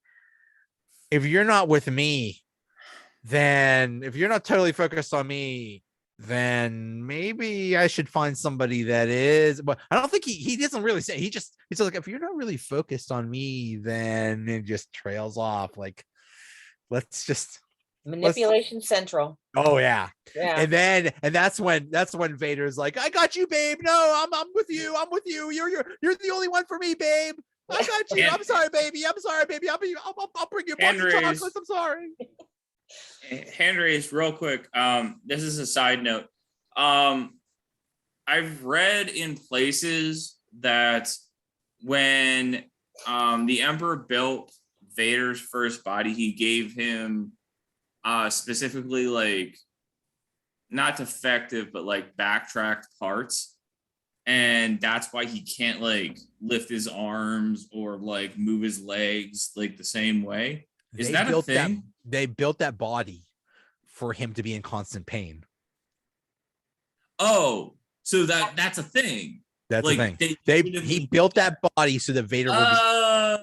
if you're not with me, then if you're not totally focused on me, then maybe I should find somebody that is. But I don't think he doesn't really say. He's like, if you're not really focused on me, then it just trails off. Like, let's manipulation central. Oh yeah. And that's when Vader's like, I got you, babe. No, I'm with you. You're the only one for me, babe. I got you. I'm sorry, baby. I'll bring you a bunch of chocolates. I'm sorry. Henry's real quick. This is a side note. I've read in places that when the Emperor built Vader's first body, he gave him specifically like not defective, but like backtracked parts. And that's why he can't like lift his arms or like move his legs like the same way. Is that a thing? They built that body for him to be in constant pain. Oh, so that's a thing. That's like, the thing. He built that body so that Vader would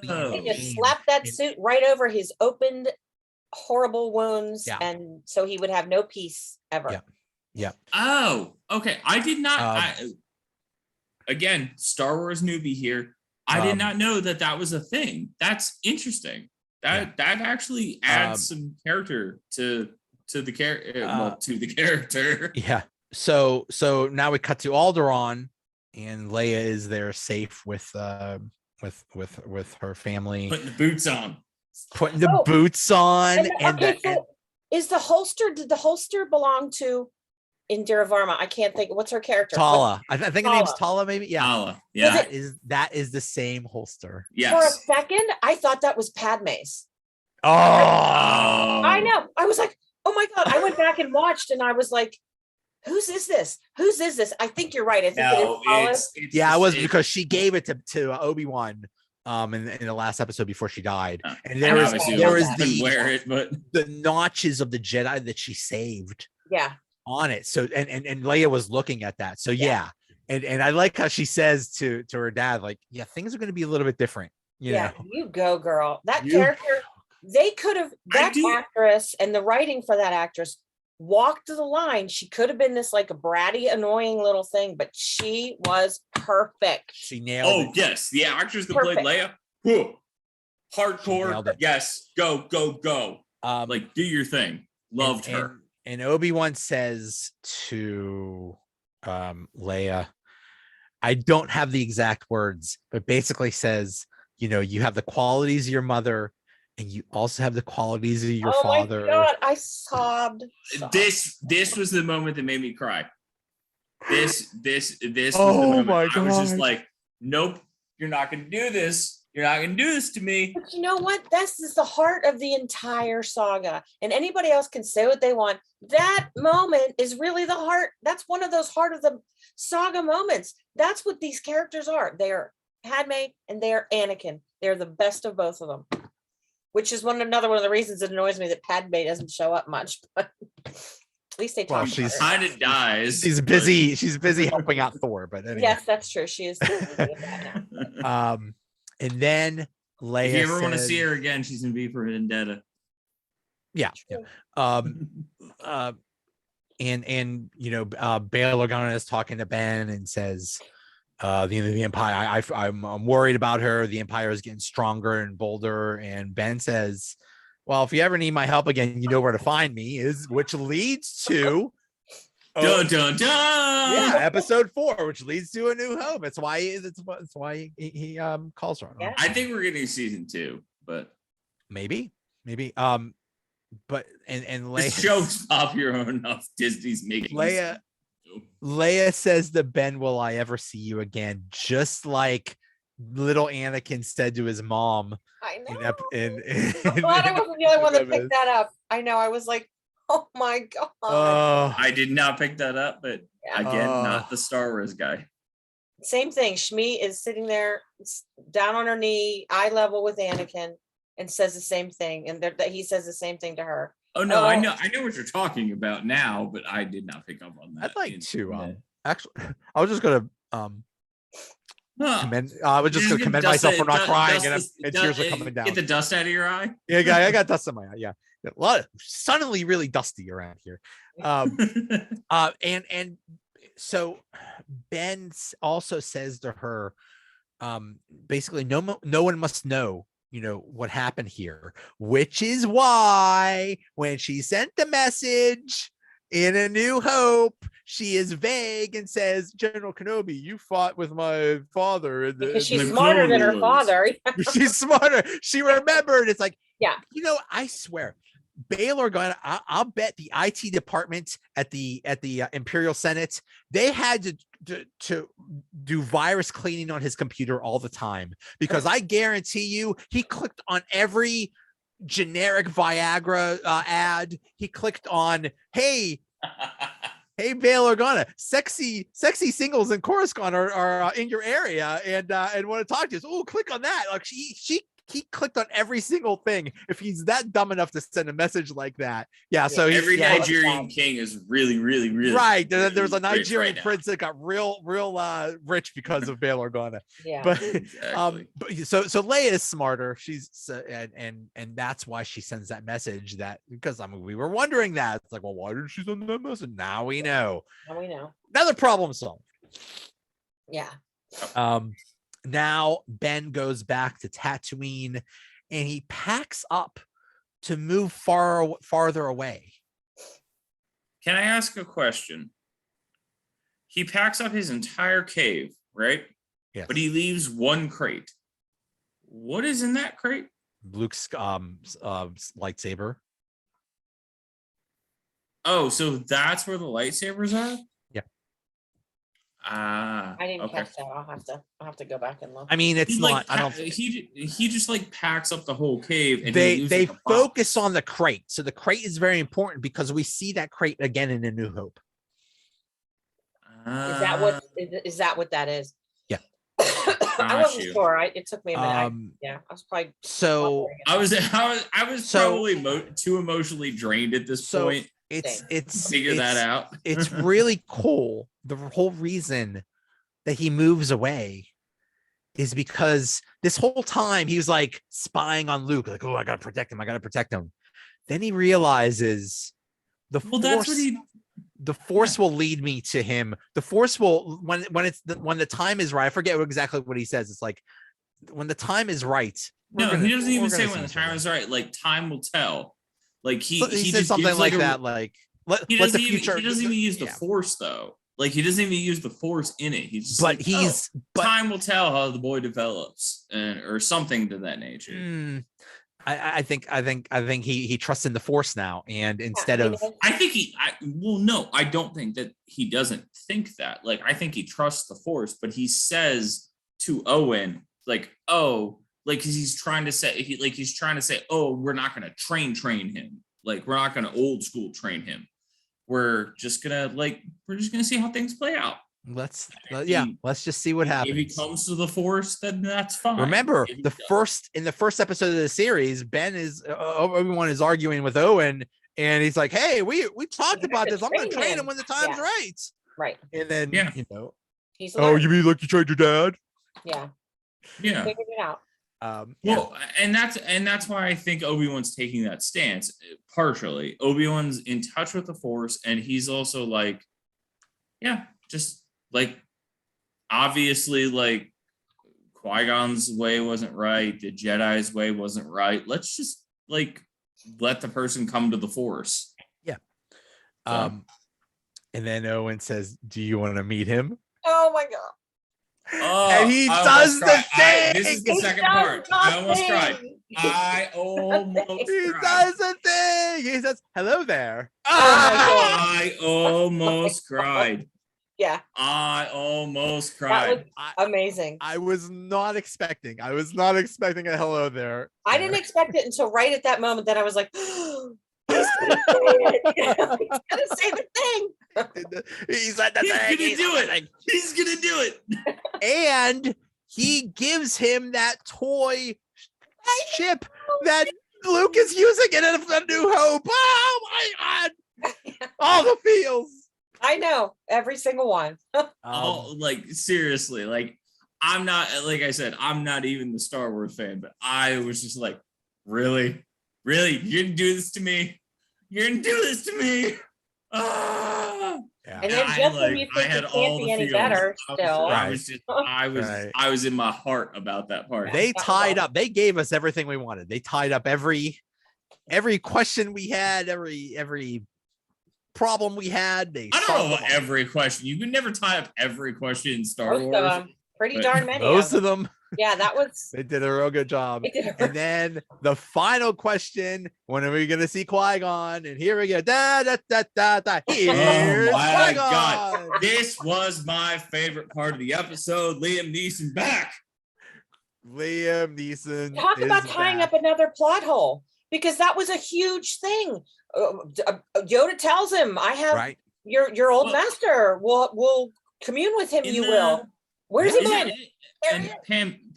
be. They just slapped that suit right over his opened, horrible wounds, and so he would have no peace ever. Yeah. Oh, okay. I did not. Again, Star Wars newbie here. I did not know that was a thing. That's interesting. That actually adds some character to the character. To the character. Yeah. So now we cut to Alderaan, and Leia is there safe with her family. Putting the boots on. Is the holster? Did the holster belong to Indira Varma? I can't think. What's her character? Tala. I think her name's Tala. Maybe. Yeah. Tala. Yeah. That is the same holster. Yes. For a second, I thought that was Padme's. Oh. I know. I was like, oh my God. I went back and watched, and I was like, whose is this? I think you're right. I think it is Tala. It was because she gave it to Obi-Wan in the last episode before she died. And there was the notches of the Jedi that she saved. Yeah. On it. So and Leia was looking at that. So yeah. and I like how she says to her dad, like, yeah, things are going to be a little bit different. You know, you go, girl. That You character, they could have, that actress and the writing for that actress walked the line. She could have been this like a bratty, annoying little thing, but she was perfect. She nailed it. Yes, the actress that played Leia, whew, hardcore. Yes, go. Like, do your thing. Loved her. And Obi-Wan says to Leia, I don't have the exact words, but basically says, you know, you have the qualities of your mother, and you also have the qualities of your father. Oh my God, I sobbed. This was the moment that made me cry. This was the Oh moment. my God. I was just like, nope, you're not gonna do this. You're not gonna do this to me. But you know what? This is the heart of the entire saga. And anybody else can say what they want. That moment is really the heart. That's one of those heart of the saga moments. That's what these characters are. They are Padme and they are Anakin. They're the best of both of them. Which is another one of the reasons it annoys me that Padme doesn't show up much. But at least they talk. She kind of dies. She's busy. She's busy helping out Thor. But anyway. Yes, that's true. She is. And then Leia. If you ever want to see her again, she's in V for Vendetta. Yeah. And you know, Bail Organa is talking to Ben and says, the Empire. I'm worried about her. The Empire is getting stronger and bolder. And Ben says, well, if you ever need my help again, you know where to find me. Which leads to dun dun dun. Yeah, episode 4, which leads to A New Hope. That's why he calls her on. Yeah. I think we're getting season 2, but maybe. But and Leia, the show's popular enough. Disney's making Leia says to Ben, will I ever see you again? Just like little Anakin said to his mom. I know. I'm glad I wasn't the only one that picked that up. I know. I was like, oh my God. I did not pick that up, but again, not the Star Wars guy. Same thing. Shmi is sitting there down on her knee, eye level with Anakin, and says the same thing. And that he says the same thing to her. Oh no, I know what you're talking about now, but I did not pick up on that. I'd like to actually I was just gonna commend myself for not crying and tears are coming down. Get the dust out of your eye. Yeah, I got dust in my eye. Yeah. A lot of suddenly really dusty around here. And so Ben also says to her, basically no one must know, you know, what happened here, which is why when she sent the message in A New Hope, she is vague and says, General Kenobi, you fought with my father. Because she's smarter than her father. She's smarter. She remembered. It's like, yeah, you know, I swear, Bail Organa, I'll bet the IT department at the Imperial Senate, they had to do virus cleaning on his computer all the time, because I guarantee you he clicked on every generic Viagra ad. He clicked on, hey Bail Organa, sexy singles in Coruscant are in your area and want to talk to us. Oh, click on that. Like he clicked on every single thing. If he's that dumb enough to send a message like that. Yeah. So every Nigerian king is really right. There's a Nigerian prince that got real rich because of Bail Organa. Yeah. But exactly. so Leia is smarter. She's and that's why she sends that message, that because we were wondering that. It's like, well, why did she send that message? Now we know. Another problem solved. Yeah. Now Ben goes back to Tatooine and he packs up to move farther away. Can I ask a question? He packs up his entire cave, right? Yes. But he leaves one crate. What is in that crate? Luke's lightsaber. Oh, so that's where the lightsabers are? I didn't catch that. I'll have to go back and look. I mean, it's not. I don't. He just like packs up the whole cave. And they focus on the crate, so the crate is very important because we see that crate again in A New Hope. Is that what that is? Yeah. I wasn't sure. It took me a minute. I was probably I was probably too emotionally drained at this point. It's figure that out. It's really cool. The whole reason that he moves away is because this whole time he was like spying on Luke, like, oh, I gotta protect him. I gotta protect him. Then he realizes the force will lead me to him. The force will when the time is right. I forget exactly what he says. It's like when the time is right. No, he doesn't even say when the time is right. Like time will tell. Like he says just something gives, like that. Like let the future. He doesn't even use the force though. Like he doesn't even use the force in it. He's just but time will tell how the boy develops or something to that nature. I think he trusts in the force now, and instead of I don't think that he doesn't think that. Like I think he trusts the force, but he says to Owen, like, oh, like he's trying to say, oh, we're not gonna train him. Like we're not gonna old school train him. We're just gonna see how things play out. Let's just see what happens. If he comes to the force, then that's fine. Remember in the first episode of the series, Obi-Wan is arguing with Owen, and he's like, "Hey, we talked about this. I'm going to train him when the time's right." Right. And then he's you mean like you trained your dad? Yeah. Yeah. Figured it out. Well, and that's why I think Obi-Wan's taking that stance. Partially, Obi-Wan's in touch with the force, and he's also like, just like obviously like Qui-Gon's way wasn't right, the Jedi's way wasn't right. Let's just like let the person come to the force. Yeah. And then Owen says, "Do you want to meet him?" Oh my god. Oh, and he does the thing. This is the second part. I almost cried. He does the thing. He says, "Hello there." I almost cried. Yeah. I almost cried. That was amazing. I was not expecting a hello there. I didn't expect it until right at that moment that I was like, he's gonna say the thing. He's gonna do it. He's gonna do it. And he gives him that toy ship that Luke is using in A New Hope. Oh my god. All the feels. I know every single one. Like seriously, like I'm not, like I said, I'm not even the Star Wars fan, but I was just like, really, you're gonna do this to me? Yeah. And then just when you think it can't be any better, still. I was in my heart about that part. They tied up. They gave us everything we wanted. They tied up every question we had, every problem we had. I don't know about every question. You can never tie up every question in Star Wars. Pretty darn many. Most of them. Yeah, that was. They did a real good job. And then the final question: when are we going to see Qui-Gon? And here we go. Da da da da da. Here's Qui-Gon. God. This was my favorite part of the episode. Liam Neeson back. Liam Neeson. Talk about tying up another plot hole, because that was a huge thing. Yoda tells him, "I have your old master. Will commune with him. You will." Where's he going? And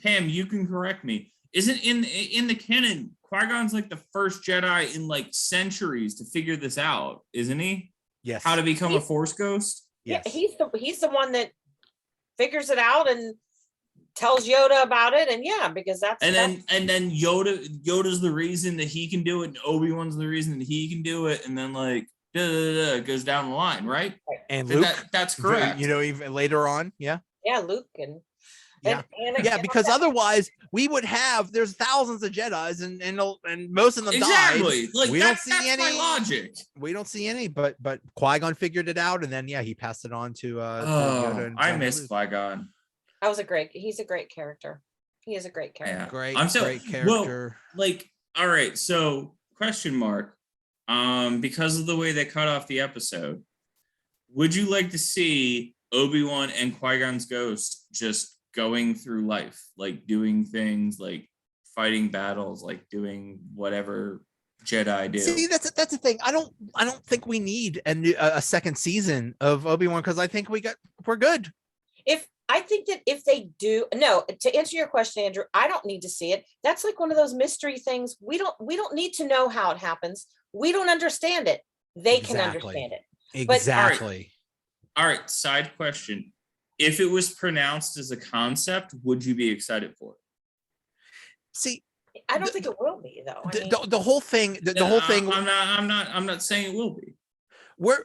Pam, you can correct me. Isn't in the canon, Qui-Gon's like the first Jedi in like centuries to figure this out, isn't he? Yes. How to become a Force ghost? Yes. Yeah, he's the one that figures it out and tells Yoda about it, and because that's and then Yoda's the reason that he can do it, and Obi-Wan's the reason that he can do it, and then like it goes down the line, right? And Luke, that's correct. Even later on, Luke and because otherwise we would have there's thousands of Jedis and most of them died. Like we don't see any. My logic. We don't see any, but Qui-Gon figured it out, and then he passed it on to Yoda and I miss Qui-Gon. He's a great character. He is a great character. Great character. Well, all right, so question mark. Because of the way they cut off the episode, would you like to see Obi-Wan and Qui-Gon's ghost just going through life, like doing things, like fighting battles, like doing whatever Jedi do? See, that's the thing. I don't think we need a second season of Obi-Wan, because I think we're good. I think that if they do, to answer your question, Andrew, I don't need to see it. That's like one of those mystery things. We don't need to know how it happens. We don't understand it. They can understand it. Exactly. All right, side question. if it was pronounced as a concept, would you be excited for it? See, I don't think it will be though. I mean, the whole thing, the whole thing. I'm not saying it will be.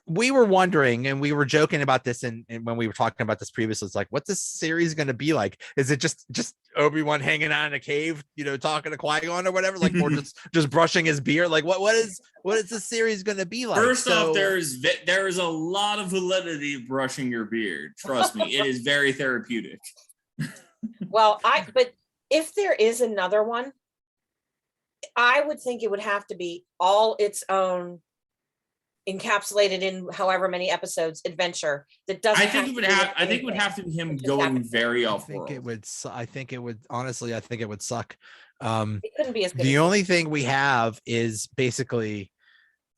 We were wondering, and we were joking about this, and when we were talking about this previously, it's like, what's this series going to be like? Is it just Obi-Wan hanging out in a cave, talking to Qui-Gon or whatever, like, or just brushing his beard? Like, what is this series going to be like? First off, there is a lot of validity of brushing your beard. Trust me, it is very therapeutic. well, but if there is another one, I would think it would have to be all its own, encapsulated in however many episodes adventure that doesn't. I think it would have to be him going very off world. I think it would honestly. I think it would suck. It couldn't be as good. The only thing we have is basically,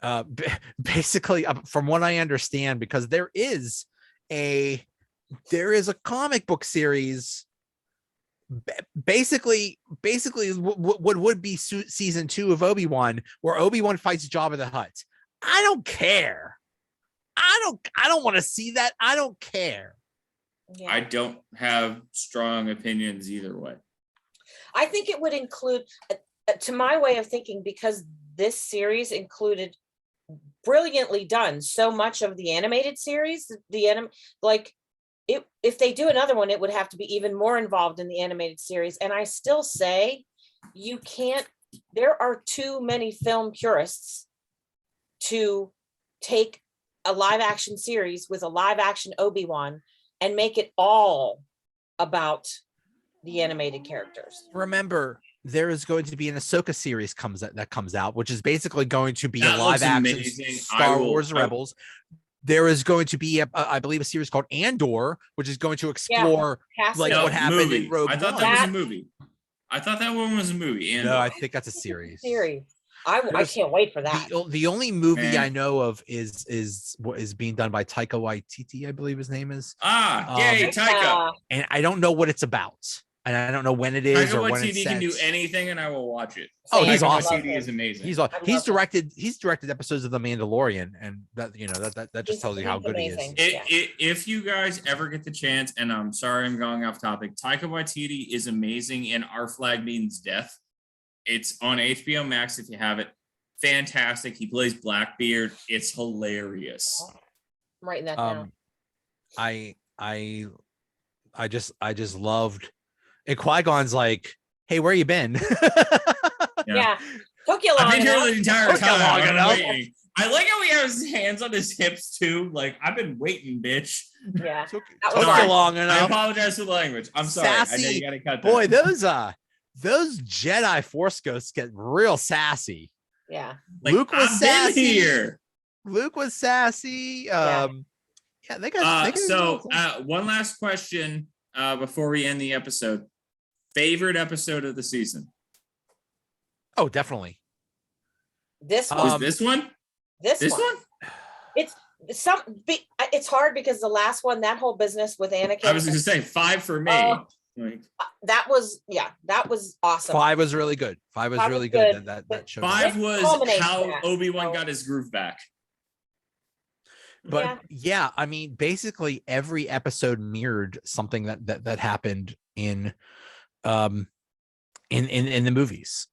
from what I understand, because there is a comic book series. Basically, what would be season 2 of Obi-Wan, where Obi-Wan fights Jabba the Hutt. I don't care. I don't want to see that. I don't care. Yeah. I don't have strong opinions either way. I think it would include, to my way of thinking, because this series included, brilliantly done, so much of the animated series. If they do another one, it would have to be even more involved in the animated series. And I still say you can't. There are too many film purists to take a live action series with a live action Obi-Wan and make it all about the animated characters. Remember, there is going to be an Ahsoka series that comes out, which is basically going to be That a live action amazing. Star Wars Rebels. There is going to be I believe a series called Andor, which is going to explore what happened in Rogue One. I thought that was a movie. I thought that one was a movie. Andor. No, I think that's a series. I can't wait for that. The only movie I know of is what is being done by Taika Waititi, I believe his name is. Yay, Taika! And I don't know what it's about, and I don't know when it is or when it's set. can do anything, and I will watch it. Oh, he's awesome. Waititi is amazing. He's directed episodes of The Mandalorian, and that just tells you how good amazing. he is. If you guys ever get the chance, and I'm sorry I'm going off topic, Taika Waititi is amazing in Our Flag Means Death. It's on HBO Max if you have it. Fantastic. He plays Blackbeard. It's hilarious. I'm writing that down. I just loved. And Qui-Gon's like, "Hey, where you been?" Yeah. Took you long I've been here enough. the entire time. Long Waiting. I like how he has his hands on his hips too. Like, I've been waiting, bitch. Yeah. Took That you long I enough. apologize for the language. I'm sorry. Sassy. I know you gotta cut that. Boy, those Jedi Force ghosts get real sassy. Yeah. Like, Luke was I've been sassy. here. Luke was sassy. They got one last question before we end the episode. Favorite episode of the season? Oh, definitely. This one. Was this one? This one. It's hard because the last one, that whole business with Anakin. I was going to say 5 for me. That was awesome. 5 was really good. 5 was really good. That show. 5 was how Obi-Wan got his groove back. But yeah, I mean, basically every episode mirrored something that happened in the movies.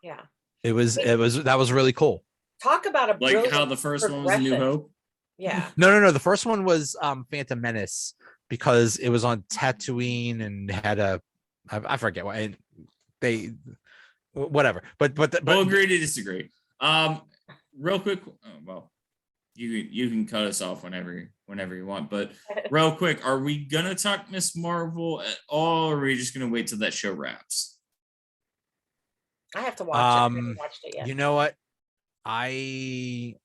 Yeah. That was really cool. Talk about a like how the first one was A New Hope. Yeah. No. The first one was Phantom Menace, because it was on Tatooine and had I forget what, and they whatever. But we'll agree to disagree. Real quick. Well, you can cut us off whenever you want. But real quick, are we gonna talk Miss Marvel at all, or are we just gonna wait till that show wraps? I have to watch it. I haven't watched it yet. You know what? I